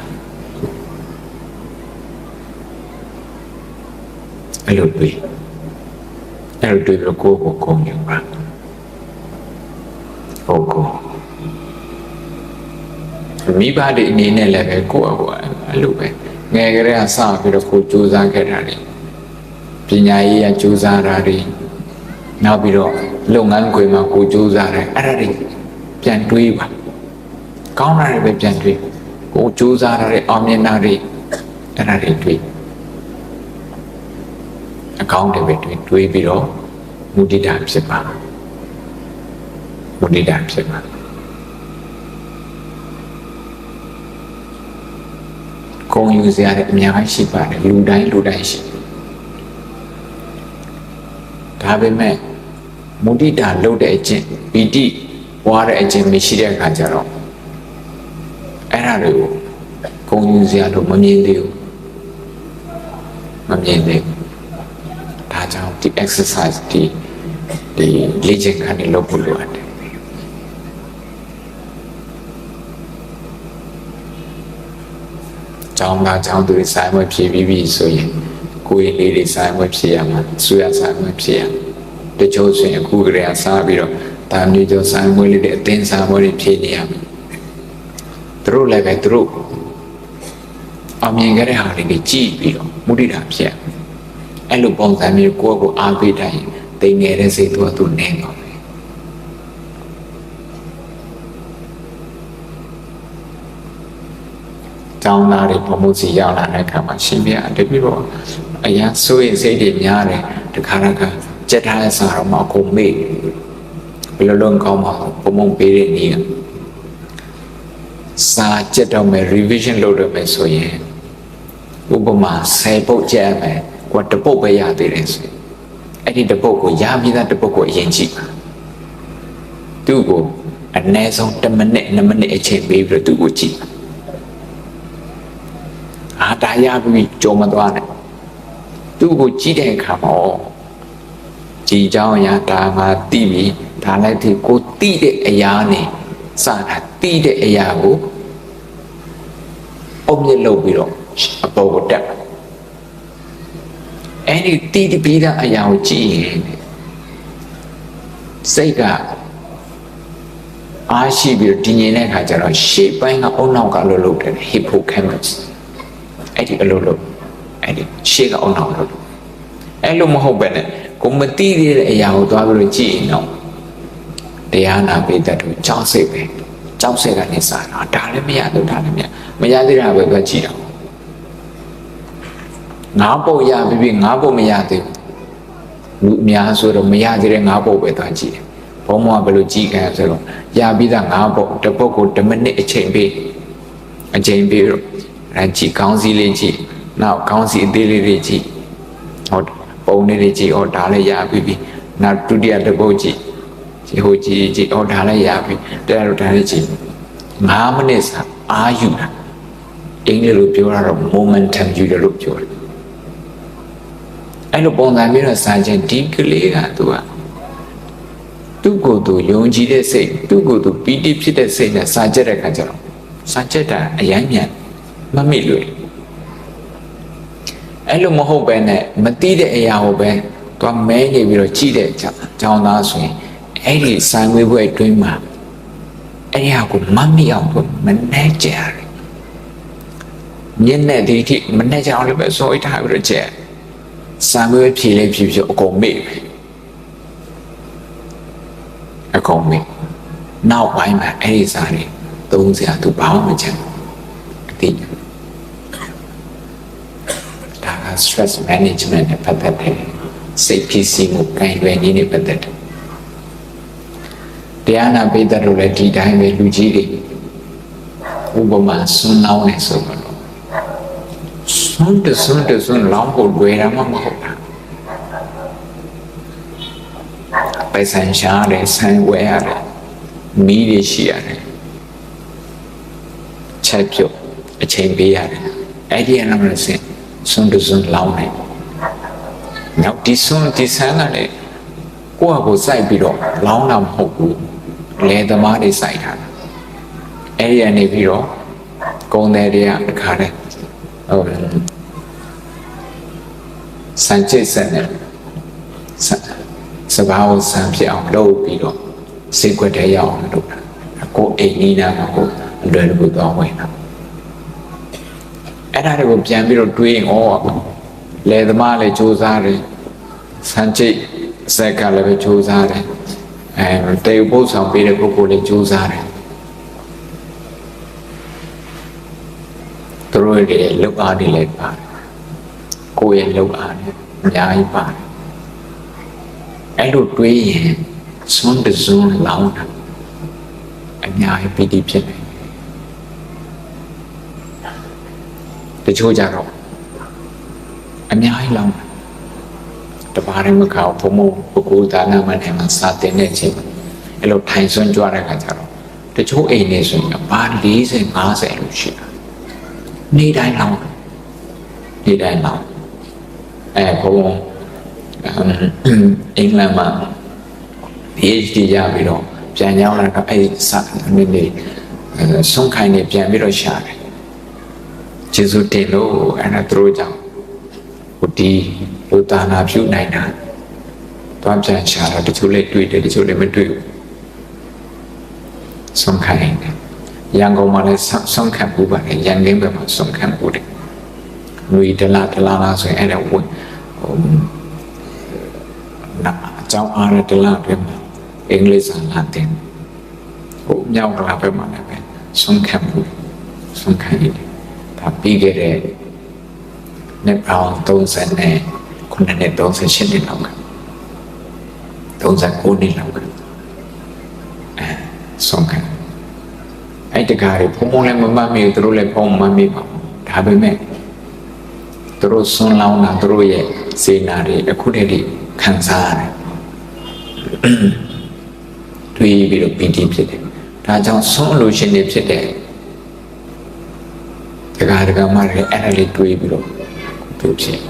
အဲ့လိုတွေ့ပြီးတော့ကိုယ်ကိုကုံယူပါဟုတ်ကောမိဘတွေအနေနဲ့လည်းပဲကိုယ့်အကိုအဲ့လိုပဲငယ်ကလေးကစပြီးတော့ကိုယ်ကြိုးစားခဲ့တာတွေပညာရေးကကြိုးစားတာတွေနောက်ပြီးတော့လုပ်ငန်းခွင်မှာကိုကြိုးစားတယ်အဲ့ဒါတွေပြန်တွေးပါကောင်းတာတွေပဲပြန်တွေးကိုကြိုးစားတဲ့အောင်မြင်တာတွေအဲ့ဒါတွေတွေးအကောင်းတွေပဲတွေးပြီးတော့မုဒိတာဖြစ်ပါ မုဒိတာဖြစ်မှာဂုဏ်ယူစရာတဲ့အများကြီးရှိပါတယ်လူတိုင်းရှိဒါပေမဲ့မုဒိတာလုပ်တဲ့အကျင့်ပီတိပွားတဲ့အကျင့်မရှိတဲ့အခါကျတော့အဲ့ဒါတွေကိုဂုဏ်ယူစရာလို့မမြင်သေးဘူးဒါကြောင့်ဒီ exercise ဒီလေ့ကျင့်ခန်းတွေလုပ်ဖို့လိုအပ်တယ်ကျောင်းသားကျောင်းသူတွေဆိုင်ဝဲဖြည့်ပြီးဆိုရင်ကိုယ်ရင်းလေးတွေဆိုင်ဝဲဖြည့်ရမှာဆွေရဆိုင်ဝဲဖြည့်ရတချို့ဆိုရင်အခုကလေးကစားပြီးတော့တာမျိုးကျော်ဆိုင်ဝဲလေးတွေအတင်းဆိုင်ဝဲတွေဖြည့်နေရမှာသူတို့လည်းပဲသူတို့အမြင်ကြတဲ့ဟာတွေကြည့်ပြီးတော့မုဒိတာဖြစ်အဲ့လိုပုံစံမျိုးကိုယ့်ကိုအားပေးတိုင်းတိမ်ငယ်တဲ့စိတ်သူနေတော့မယ်ကျောင်းသားတွေဘုံမှုစီရောက်လာတဲ့အခါမှာရှင်ပြတပြည့်တော့အရာဆိုရင်စိတ်တွေများတယ်တခါတခါကြက်ထားတဲ့စာတော့မှကိုမေ့ဘယ်လိုလုပ်ကောင်းမှာဘုံမှုပေးတဲ့နေ့ကစာကြက်တော့မယ် revision လုပ်ရမယ်ဆိုရင်ဥပမာ10ပုတ်ကြက်မယ်ကိုတပုတ်ပဲရသေးတယ်ဆိုအဲ့ဒီတပုတ်ကိုရပြီးသားတပုတ်ကိုအရင်ကြည့်ပါသူ့ကိုအနည်းဆုံး10မိနစ်2မိနစ်အချိန်ပေးပြီးတော့သူ့ကိုကြည့်ဒါရပြီးကြုံမသွားနဲ့သူ့ကိုကြည့်တဲ့အခါမှာကြည်ကြောင်းအရာဒါမှသိပြီးဒါလည်းဒီကိုသိတဲ့အရာနဲ့စတာသိတဲ့အရာကိုအုံမြင့်လုပ်ပြီးတော့အပေါ်ကိုတက်အဲ့ဒီတိတိပိဒါအရာကိုကြည့်ရင်စိတ်ကအားရှိပြီးတော့တည်ငြိမ်တဲ့အခါကျတော့ရှေ့ပိုင်းကအုံနောက်ကလှုပ်လှုပ်တယ် hippocampus အဲ့ဒီအလှုပ်လှုပ်အဲ့ဒီရှေ့ကအုံနောက်လှုပ်အဲ့လိုမဟုတ်ပဲနဲ့ကိုမသိသေးတဲ့အရာကိုသွားပြီးတော့ကြည့်ရင်တော့တရားနာပိတတ်တို့ကြောက်စိတ်ပဲကြောက်စိတ်ကနေစားတော့ဒါလည်းမရတော့ဒါလည်းမရသေးတာပဲပဲကြည့်တော့ငါးပုတ်ရပြီးငါးပုတ်မရသေးဘူးလူအများဆိုတော့မရသေးတဲ့ငါးပုတ်ပဲသွားကြည့်တယ်ဘုံမောကဘယ်လိုကြည့်ခံဆိုတော့ရပြီးသားငါးပုတ်တစ်ပုတ်ကို10မိနစ်အချိန်ပေးတော့ကြည့်ကောင်းစီလေးကြည့်နောက်ကောင်းစီအသေးလေးတွေကြည့်ဟုတ်ပုံလေးတွေကြည့်ဒါလည်းရပြီးနောက်ဒုတိယတစ်ပုတ်ကြည့်ဟိုကြည့်ဒါလည်းရပြီးတဲ့တော့ဒါလည်းကြည့်9မိနစ်စာအာယူတာအင်္ဂလိပ်လိုပြောတာတော့ momentum ယူတယ်လို့ပြောတယ်အဲ့လိုပုံစံမျိုးနဲ့စာချင်းဒီကလေးကသူကိုယ်သူယုံကြည်တဲ့စိတ်သူ့ကိုယ်သူပီတိဖြစ်တဲ့စိတ်နဲ့စာကြက်တဲ့ခါကျတော့စာကြက်တာအရင်မြန်မမိလို့အဲ့လိုမဟုတ်ပဲနဲ့မသိတဲ့အရာကိုပဲသွားမဲနေပြီးတော့ကြည့်တဲ့ကြောင်းသားဆိုရင်အဲ့ဒီစာငွေဘွဲအတွင်းမှာအဲ့ဒီဟာကိုမမိအောင်မနှဲကြရတယ်မျက်နဲ့ဒီထိမနှဲကြအောင်လည်းပဲစိုးရိမ်ထားပြီးတော့ကြည့်စာငွေဖြည့်လေးဖြည့်အကုန်မေ့အကုန်မေ့နောက်ပိုင်းမှာအဲ့ဒီစာတွေသုံးစရာသူဘာမှမချင်အတိဒါက stress management နဲ့ပတ်သက်တယ်စိတ်ဖြစ်စီမှုကိုင်တွယ်နည်းနဲ့ပတ်သက်တယ်တရားနာပိတ္တတို့လည်းဒီတိုင်းပဲလူကြီးတွေဥပမာဆွန်းလောင်းနေဆိုတော့ဆွန်းလောင်းဖို့လွယ်တာမှမဟုတ်တာပဲဆန်ရှားတယ်ဆန်ဝဲရတယ်မီးတွေရှိရတယ်ချက်ပြုတ်အချိန်ပေးရတယ်အဲ့ဒီအနာမစင်ဆွန်းလောင်းနေနောက်ဒီဆန်ကလည်းကိုယ့်အကိုစိုက်ပြီးတော့လောင်းတာမဟုတ်ဘူးလယ်သမားတွေစိုက်တာအဲ့ဒီကနေပြီးတော့ကုန်းတယ်တွေကတခါတည်းစံချိတ်ဆက်နဲ့စဘာကိုစံဖြစ်အောင်လုပ်ပြီးတော့စိတ်ွက်တဲ့ရအောင်လုပ်တာကိုအိမ်နီးနာမှာကိုအလွယ်တကူသွားဝင်တာအဲ့ဒါတွေကိုပြန်ပြီးတော့တွေးရင်လယ်သမားလည်းစူးစမ်းတယ်စံချိတ်ဆက်ကလည်းပဲစူးစမ်းတယ်တေပုတ်ဆောင်ပေးတဲ့ပုဂ္ဂိုလ်လည်းစူးစမ်းတယ်သူတို့ရဲ့လောက်အားတွေလည်းပါတယ်ကိုယ့်ရဲ့လောက်အားတွေအများကြီးပါတယ်အဲ့လိုတွေးရင်ဆွန်းတစွန်းလောင်းတာ အများကြီးပီတိဖြစ်နေတချို့ကြတော့အများကြီးလောင်းတပါးတိုင်းမကောက်ဘုံဘုံပုဂ္ဂိုလ်ဒါနမနဲ့မှာစာတင်တဲ့အချိန်အဲ့လိုထိုင်ဆွမ်းကြွတဲ့ခါကျတော့တချို့အိမ်နေဆိုရင်ဘာ40 50လို့ရှိတာနေ့တိုင်းလောင်းနေ့တိုင်းလောင်းဘုံအင်္ဂလန်မှာ PhD ရပြီးတော့ပြန်ရောက်လာတော့အဲ့စာနည်းနည်းဆုံးခိုင်းနေပြန်ပြီးတော့ရှာတယ်ကျေးဇူးတင်လို့အဲ့ဒါသူတို့ကြောင့်ဟိုဒီလူသားနာပြုနိုင်တာတော့ပြန်ရှာတော့တချို့လည်းတွေ့တယ်တချို့လည်းမတွေ့ဘူးဆုံးခိုင်းတယ်ရန်ကုန်မှာလည်းဆုံးခံပူပါတယ်ရန်ကင်းဘက်မှာဆုံးခံပူတယ်လူတလားဆိုရင်အဲ့ဒါဝင်နာအကြောင်းအားတလားပြန်အင်္ဂလိပ်စာလာတင်ဟိုမြောက်ကလာပဲမှာလည်းပဲဆုံးခံပူဆုံးခိုင်းတယ်ဒါပြီးခဲ့တဲ့နှစ်ပေါင်း30နဲ့ခုနှစ်38နှစ်လောက်က39နှစ်လောက်ကဆုံးခံအဲ့တကားတွေဘုံဘုံလည်းမမှတ်မိဘူးသူတို့လည်းဘုံမမှတ်မိပါဘူးဒါပေမဲ့သူတို့ဆွန်းလောင်းတာသူတို့ရဲ့စေနာတွေအခုတည်းကခံစားရတယ်တွေးပြီးတော့ပီတိဖြစ်တယ်ဒါကြောင့်ဆွန်းလို့ရှင်နေဖြစ်တယ်တကားမှလည်းအဲ့ဒါလေးတွေးပြီးတော့သူဖြစ်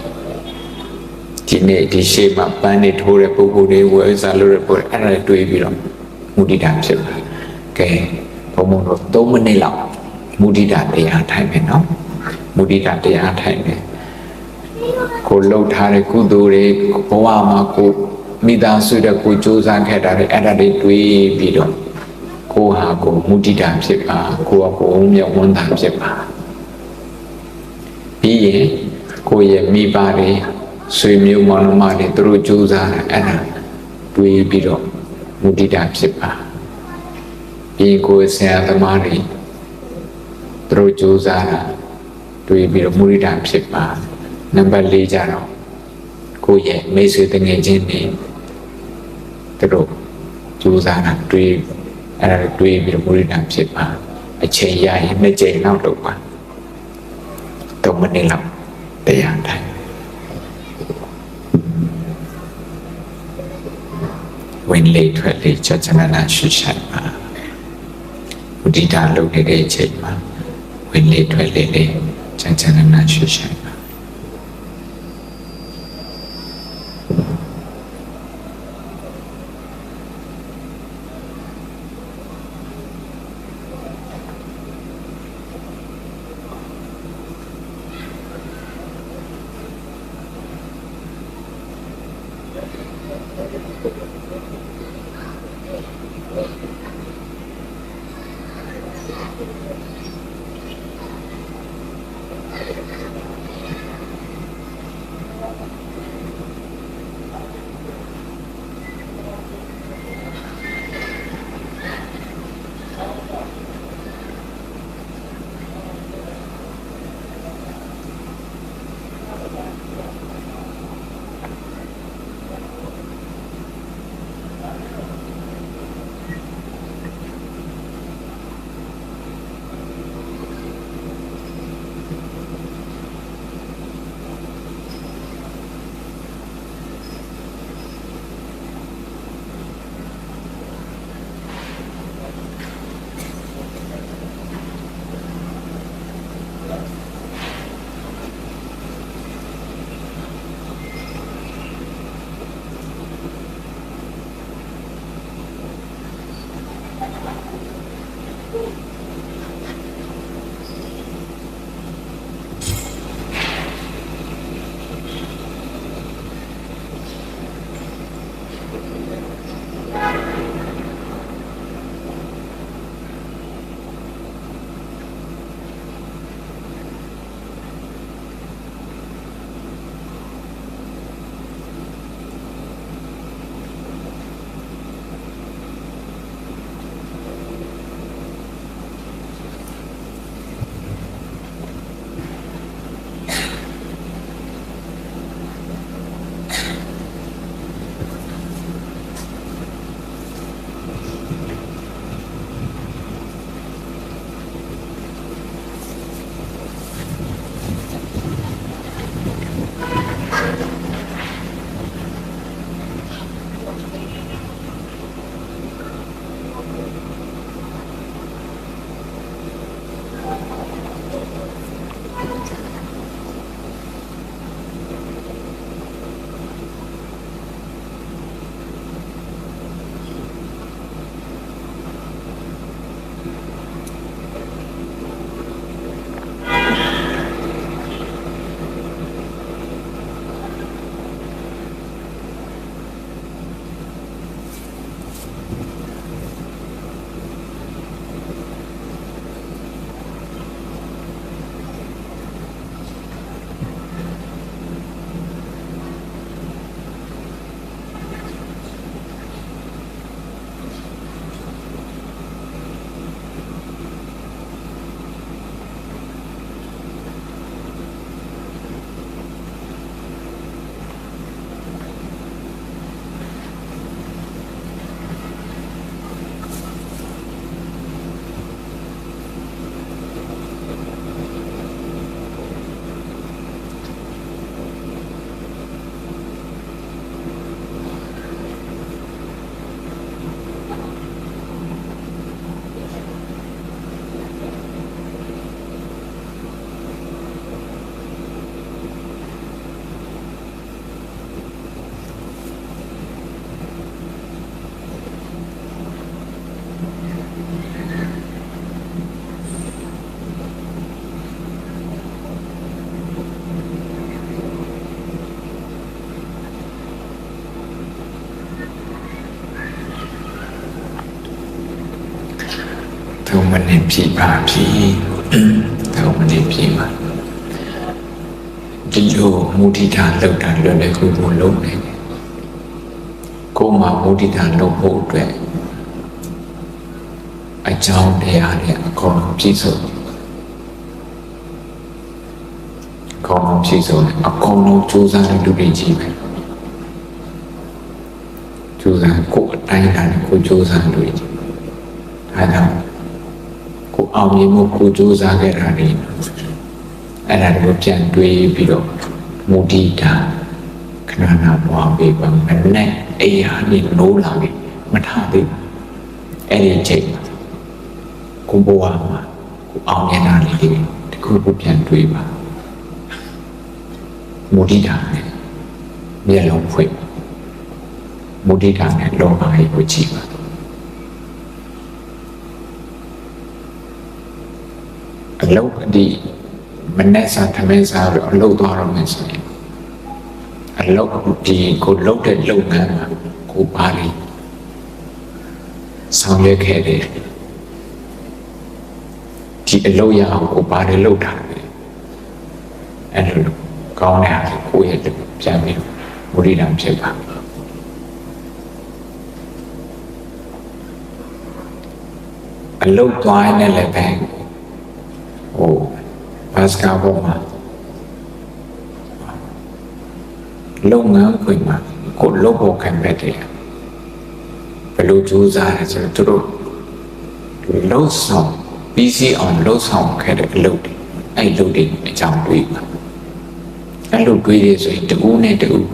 ဒီနေ့ဒီရှေ့မှာပန်းနေထိုးတဲ့ပုဂ္ဂိုလ်တွေဝယ်စားလို့ရပို့အဲ့ဒါလေးတွေးပြီးတော့မုဒိတာဖြစ်ပါကဲဘုံဘုံတို့3မိနစ်လောက်မုဒိတာတရားထိုင်မယ်နော်မုဒိတာတရားထိုင်မယ်ကိုလှုပ်ထားတဲ့ကုသိုလ်တွေဘဝမှာကိုမိသားစုတဲ့ကိုကြိုးစားခဲ့တာတွေအဲ့ဒါတွေတွေးပြီးတော့ကိုဟာကိုမုဒိတာဖြစ်ပါကိုကကိုမြတ်ဝန်တာဖြစ်ပါပြီးရင်ကိုရဲ့မိဘတွေဆွေမျိုးမောင်နှမတွေသူတို့ကြိုးစားတာအဲ့ဒါတွေးပြီးတော့မုဒိတာဖြစ်ပါပြီးကိုဆရာသမားတွေသူတို့ကြိုးစားတာတွေးပြီးတော့မုဒိတာဖြစ်ပါနံပါတ်4ကြတော့ကိုရဲ့မိတ်ဆွေတငယ်ချင်းတွေသူတို့ကြိုးစားတာတွေးအဲ့ဒါတွေးပြီးတော့မုဒိတာဖြစ်ပါအချိန်ရရင်2ကြိမ်လောက်လုပ်ပါ3မိနစ်လောက်တရားထိုင်ဝင်လေထွက်လေချချနာနာရှိရှိပါမုဒိတာလုပ်နေတဲ့အချိန်မှာဝင်လေထွက်လေချချနာနာရှိရှိပါ နဲ့ပြပါပြီတော့မနေပြပါဒီလိုမုဒိတာလောက်တာလွယ်လွယ်ကူကူလုံးနေတယ်ကိုယ်မှာမုဒိတာလုံးဖို့အတွက်အကြောင်းတရားနဲ့အကုန်လုံးပြည့်စုံအကုန်လုံးပြည့်စုံအကုန်လုံးကြိုးစားတဲ့လူတွေကြီးပဲကြိုးစားကိုယ်အတိုင်းတာနဲ့ကိုယ်ကြိုးစားလူတွေကြီးအဲဒါကိုအောင်မြင်မှုကိုကြိုးစားခဲ့တာတွေအဲ့ဒါကိုပြန်တွေးပြီးတော့မုဒိတာခဏနာပွားပေးပါမနဲ့အိယာနေနိုးလာပြီမထားသေးဘူးအဲ့ဒီချိန်ကိုဘဝမှာကိုအောင်မြင်တာလေးတွေတခုခုပြန်တွေးပါမုဒိတာနဲ့မျက်လုံးဖွင့်မုဒိတာနဲ့လောဘကိုကြည့်ပါအလုတ်အဒီမနဲ့စားထမင်းစားပြီးအလုတ်သွားတော့မယ်ဆိုရင်အလုတ်ဒီကိုလုတ်တဲ့လုပ်ငန်းမှာကိုပါလိဆောင်ရွက်ခဲ့တယ်ဒီအလုတ်ရအောင်ကိုပါတယ်လုတ်တာပဲအဲ့လိုကောင်းတဲ့ဟာကိုရဲ့ပြန်ပြီးမုဒိတာဖြစ်ပါအလုတ်သွားရင်လည်းပဲဘတ်စကားပေါ်မှာလုပ်ငန်းခွင်မှာကိုလုပ်ဖို့ခံခဲ့တယ်ဘယ်လိုကြိုးစားလဲဆိုတော့သူတို့လှုပ်ဆောင်ပြီးစီအောင်လှုပ်ဆောင်ခဲ့တဲ့အလုပ်တွေအဲ့လုပ်တွေအကြောင်းတွေးပါအဲ့လိုတွေးရဆိုရင်တဦးနဲ့တဦး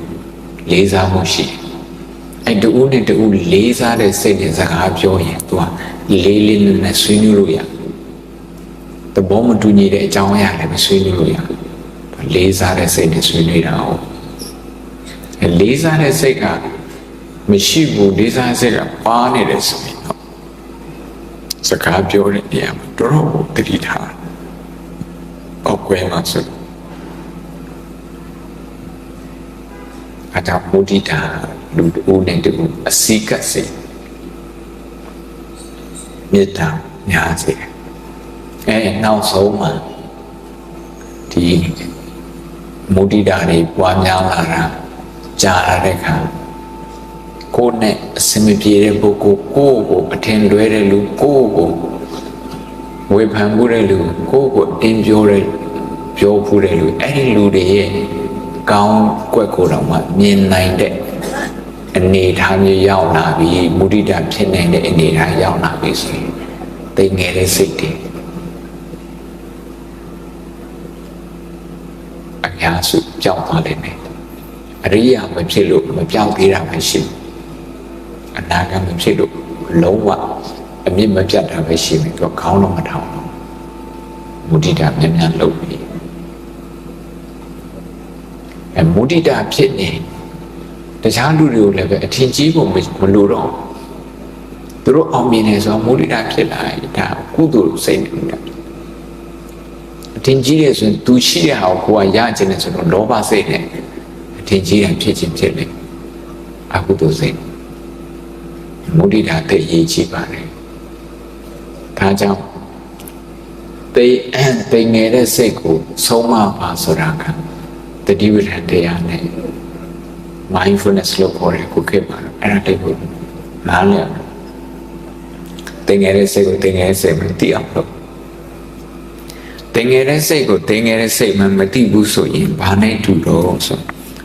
လေးစားမှုရှိတယ်အဲ့တဦးနဲ့တဦးလေးစားတဲ့စိတ်နဲ့စကားပြောရင်သူကလေးလေးနဲ့ဆွေးနွေးလို့ရတယ်တဘောမတူညီတဲ့အကြောင်းအရာလည်းမဆွေးနွေးလို့ရလေးစားတဲ့စိတ်နဲ့ဆွေးနွေးတာဟုတ်လေးစားတဲ့စိတ်ကမရှိဘူးလေးစားတဲ့စိတ်ကပါနေတယ်ဆိုရင်တော့စကားပြောတဲ့နေရာမှာတော်တော်တတိထားအောက်ကွယ်မှာဆိုအတာမုဒိတာလူဦးနဲ့တူအစိကစိတ်မေတ္တာများစေနောက်ဆုံးမှာဒီမုဒိတာတွေပွားများလာတာကြာလာတဲ့အခါကိုယ်နဲ့အစမပြေတဲ့ပုဂ္ဂိုလ်ကိုယ့်ကိုအထင်လွဲတဲ့လူကိုယ့်ကိုဝေဖန်မှုတဲ့လူကိုယ့်ကိုအင်းပြောဖူးတဲ့လူအဲ့ဒီလူတွေရဲ့ကောင်းကွက်ကိုတော့မှမြင်နိုင်တဲ့အနေထားမျိုးရောက်လာပြီးမုဒိတာဖြစ်နိုင်တဲ့အနေထားရောက်လာပြီဆိုရင်သိငယ်တဲ့စိတ်တွေအများစုကြောက်သွားတယ်နဲ့အရိယာမဖြစ်လို့မပြောင်းသေးတာပဲရှိအနာဂတ်မဖြစ်လို့လုံးဝအမြင့်မပြတ်တာပဲရှိမယ်တော့ခေါင်းတော့မထောင်တော့မုဒိတာများများလုပ်ပြီးမုဒိတာဖြစ်နေတခြားလူတွေကိုလည်းပဲအထင်ကြီးဖို့မလိုတော့သူတို့အောင်မြင်နေဆိုမုဒိတာဖြစ်လာဒါကုသိုလ်စိတ်နေတာအထင်ကြီးတယ်ဆိုရင်သူရှိတဲ့ဟာကိုရခြင်းနဲ့ဆိုတော့လောဘစိတ်နဲ့အထင်ကြီးတာဖြစ်ခြင်းဖြစ်နေအကုသိုလ်စိတ်မုဒိတာတည်ရည်ကြီးပါတယ်ဒါကြောင့်သိငယ်တဲ့စိတ်ကိုဆုံးမပါဆိုတာကတတိဝိဓာန်တရားနဲ့ mindfulness လို့ခေါ်တယ်ကိုခဲ့ပါတော့အဲ့ဒါတိတ်ကိုနားလည်သိငယ်တဲ့စိတ်ကိုသိငယ်တဲ့စိတ်မှသိအောင်လုပ်သိငယ်တဲ့စိတ်ကိုသိငယ်တဲ့စိတ်မှမသိဘူးဆိုရင်ဘာနဲ့တူတော့ဆို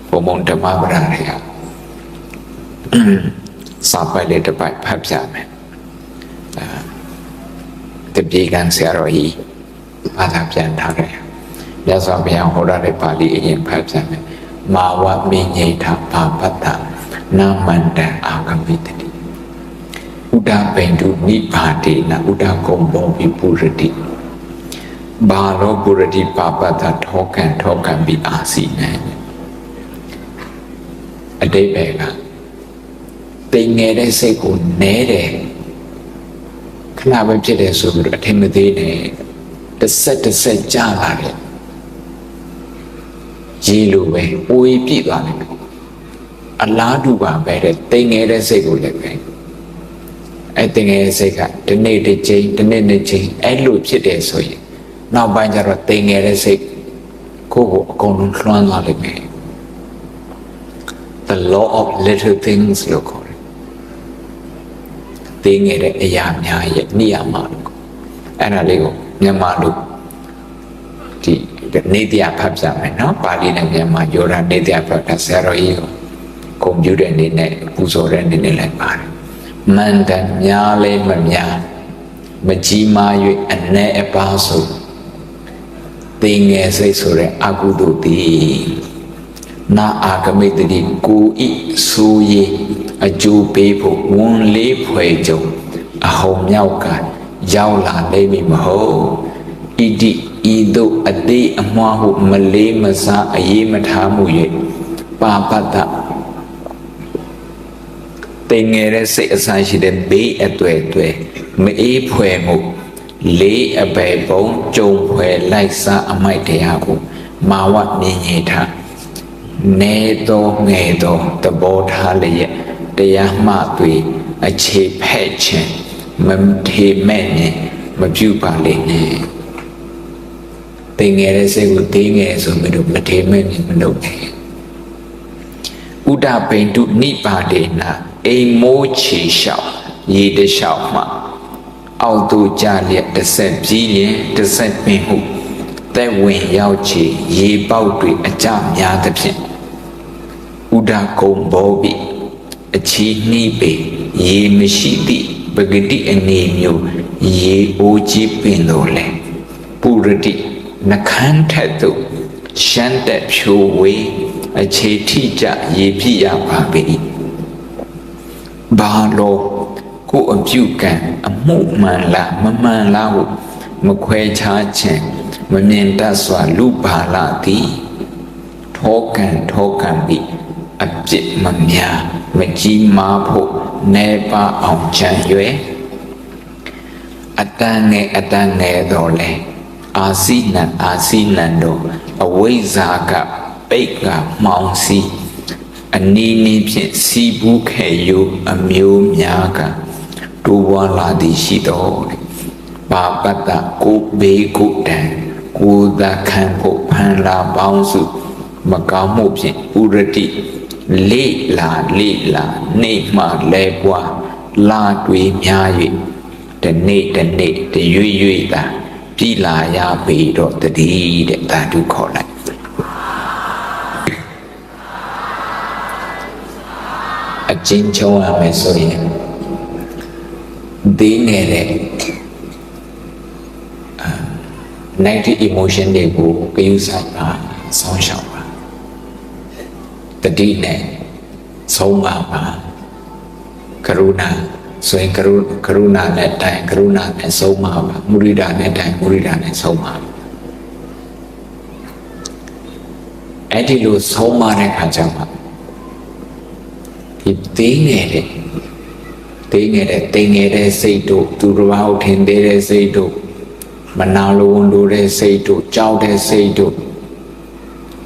ဘုံဘုံဓမ္မပဒတွေကစာပိုက်လေးတစ်ပိုက်ဖတ်ပြမယ်တပြေကံဆရာတော်ကြီးဘာသာပြန်ထားတယ်မြတ်စွာဘုရားဟောတဲ့ပါဠိအရင်ဖတ်ပြမယ်မာဝမိညိထာဘာပတ္တနာမန္တအာဂမိတတိဥဒပိန္ဒုနိဗ္ဗာတိနဥဒကုံဘောပိပုရတိဘာလောပုရတိပါပတ္တထောကံပိအာစီနေအတိပ္ပယ်ကသိငယ်တဲ့စိတ်ကိုနဲတယ်ခဏပဲဖြစ်တယ်ဆိုပြီးတော့အထင်မသေးနဲ့တစ်ဆက်ကြာလာတယ်ရေလိုပဲအိုးပြည့်သွားတယ်အလားတူပါပဲတဲ့သိငယ်တဲ့စိတ်ကိုလည်းပဲ အဲ့တင်ငယ်စိတ်ကဒီနေ့တစ်ချိန်ဒီနေ့နှစ်ချိန်အဲ့လိုဖြစ်တယ်ဆိုရင်နောက်ပိုင်းကျတော့တင်ငယ်တဲ့စိတ်ကိုယ့်ကိုအကုန်လုံးလွှမ်းသွားလိမ့်မယ် The law of little things လို့ခေါ်တယ်တင်ငယ်တဲ့အရာများရဲ့နိယာမလို့အဲ့ဒါလေးကိုမြန်မာလိုဒီနေတရားဖတ်ပြမယ်နော်ပါဠိနဲ့မြန်မာယောဂနေတရားဖတ်တာဆရာတော်ကြီးကိုကွန်ပျူတာနေနဲ့ပူဇော်တဲ့နေနဲ့လိုက်ပါတယ်မန္တန်များလဲမများမကြီးမား၍အ내အပါဆိုတင်ငယ်စိတ်ဆိုတဲ့အကုသိုလ်တိနာအာဂမိတ္တိကိုဤဆိုရေအကျိုးပေးဖို့ဝန်လေးဖွယ်ကြုံအဟုံမြောက်ကရောက်လာနေပြီမဟုတ်ဣတိဤသို့အသေးအမွှားဟုမလေးမစားအေးမထားမှု၍ပါပတ္တတင်ငယ်တဲ့စိတ်အစရှိတဲ့ဘေးအတွေ့အတွေ့မအေးဖွယ်မှုလေးအပေပုံကြုံဖွယ်လိုက်စားအမိုက်တရားကိုမာဝမြင်ရထားနေတော့ငယ်တော့သဘောထားလျက်တရားမှတွေအခြေဖက်ခြင်းမထေမဲ့နဲ့မပြုပါလိမ့်နဲ့တင်ငယ်တဲ့စိတ်ကိုတင်းငယ်ဆိုပြီးတော့မထေမဲ့နဲ့မလုပ်နဲ့ဥဒ္ဒပိန္တုနိပါဒေနာအိမ်မိုးချီလျှောက်ရေတလျှောက်မှအောက်သို့ကျလျက်တစ်ဆက်ပြီးရင်တစ်ဆက်ပင်ဟုသက်ဝင်ရောက်ချီရေပေါက်တွေအကြများသဖြင့်ဥဒ္ဒကုံဘောပိအချီနှီးပေရေမရှိသည့်ပဂတိအနေမျိုးရေအိုးကြီးပင်တော်လဲပုရတိနှခမ်းထက်သို့ရှမ်းတက်ဖြိုဝေအခြေထိကြရေပြည့်ရပါပေ၏ဘာလို့ကိုအပြုကံအမှုမှန်လားမမှန်လားဟုမခွဲခြားခြင်းမမြင်တတ်စွာလူပါလာသည်ထောကံပြီးအပြစ်မများမကြီးမားဖို့နေပါအောင်ကြံရွယ်အတန်ငယ်တော်လဲအာစီနံတို့အဝိဇ္ဇာကပိတ်ကမှောင်စီအနီးနီးဖြင့်စီဘူးခဲ့ယူအမျိုးများကတိုးပွားလာသည်ရှိတော်ပါပတ္တကိုဘေးကိုတံကိုသာခံဖို့ဖန်လာပေါင်းစုမကောင်းမှုဖြင့်ဥရတိလေလာနေမှလဲပွားလာတွေများ၍တနေ့တရွေသာပြည်လာရပေတော့တည်းတဲ့ဓာတုခေါ်လိုက်အချင်းချုံရမယ်ဆိုရင်ဒီနေတဲ့negative emotion တွေကိုဂရုစိုက်ပါဆောင်းရှောင်ပါတတိနဲ့ဆုံးပါကရုဏာဆိုရင်ကရုဏာနဲ့တိုင်ကရုဏာနဲ့ဆုံးပါမုရိဒာနဲ့တိုင်မုရိဒာနဲ့ဆုံးပါအဲ့ဒီလိုဆုံးမတဲ့ခါကျမှဒီတင်းငယ်တဲ့စိတ်တို့သူတစ်ပါးကိုထင်သေးတဲ့စိတ်တို့မနာလိုဝန်လိုတဲ့စိတ်တို့ကြောက်တဲ့စိတ်တို့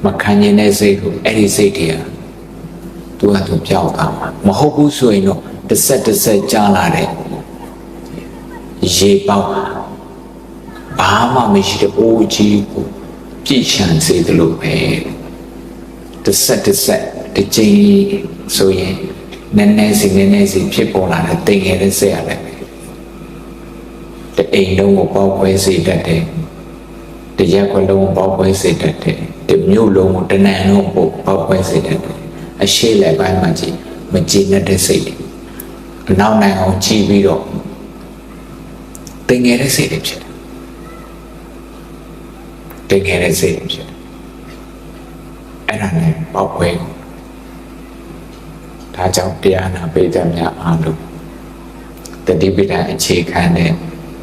မခံကျင်တဲ့စိတ်တို့အဲ့ဒီစိတ်တွေကသူကသူပြောက်သွားမှာမဟုတ်ဘူးဆိုရင်တော့တစ်ဆက်ကြားလာတဲ့ရေပေါက်ဘာမှမရှိတဲ့အိုးကြီးကိုပြည့်ချမ်းစေတယ်လို့ပဲတစ်ဆက်တစ်ချိန်ဆိုရင်နည်းနည်းစီဖြစ်ပေါ်လာတဲ့တိမ်ငယ်တဲ့စိတ်ရတယ်တအိမ်လုံးကိုပေါက်ခွဲစေတတ်တယ်တရက်ခွဲလုံးကိုပေါက်ခွဲစေတတ်တယ်တမြို့လုံးကိုတနန်လုံးကိုပေါက်ခွဲစေတတ်တယ်အရှိလည်းပိုင်းမှာကြည့်မကြည်တဲ့စိတ်တွေအနောက်နိုင်အောင်ကြည့်ပြီးတော့တိမ်ငယ်တဲ့စိတ်တွေဖြစ်တယ်အဲ့ဒါနဲ့ပေါက်ခွဲဒါကြောင့်တရားနာပိဋကများအားလုံးတတိပိဋကအခြေခံတဲ့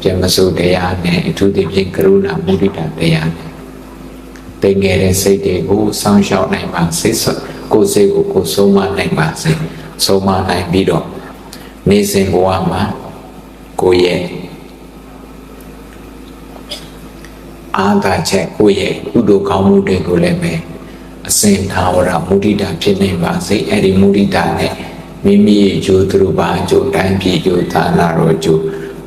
ပြမစိုးတရားနဲ့အထူးသဖြင့်ကရုဏာမုဒိတာတရားနဲ့တိမ်ငယ်တဲ့စိတ်တွေကိုစောင့်ရှောက်နိုင်ပါစေကိုယ်စိတ်ကိုဆုံးမနိုင်ပါစေဆုံးမနိုင်ပြီးတော့နေစဉ်ဘဝမှာကိုယ့်ရဲ့အာသာချက်ကိုယ့်ရဲ့ကုသိုလ်ကောင်းမှုတွေကိုလည်းပဲအစဉ်သာဝရမုဒိတာဖြစ်နေပါစေအဲ့ဒီမုဒိတာနဲ့ မိမိရဲ့အကျိုးသူတို့ဘာအကျိုးတိုင်းပြည်အကျိုးသာနာတော်အကျိုး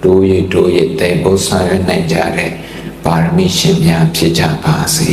တို့ရဲ့တေဖို့ဆောင်ရနိုင်ကြတဲ့ပါရမီရှင်များဖြစ်ကြပါစေ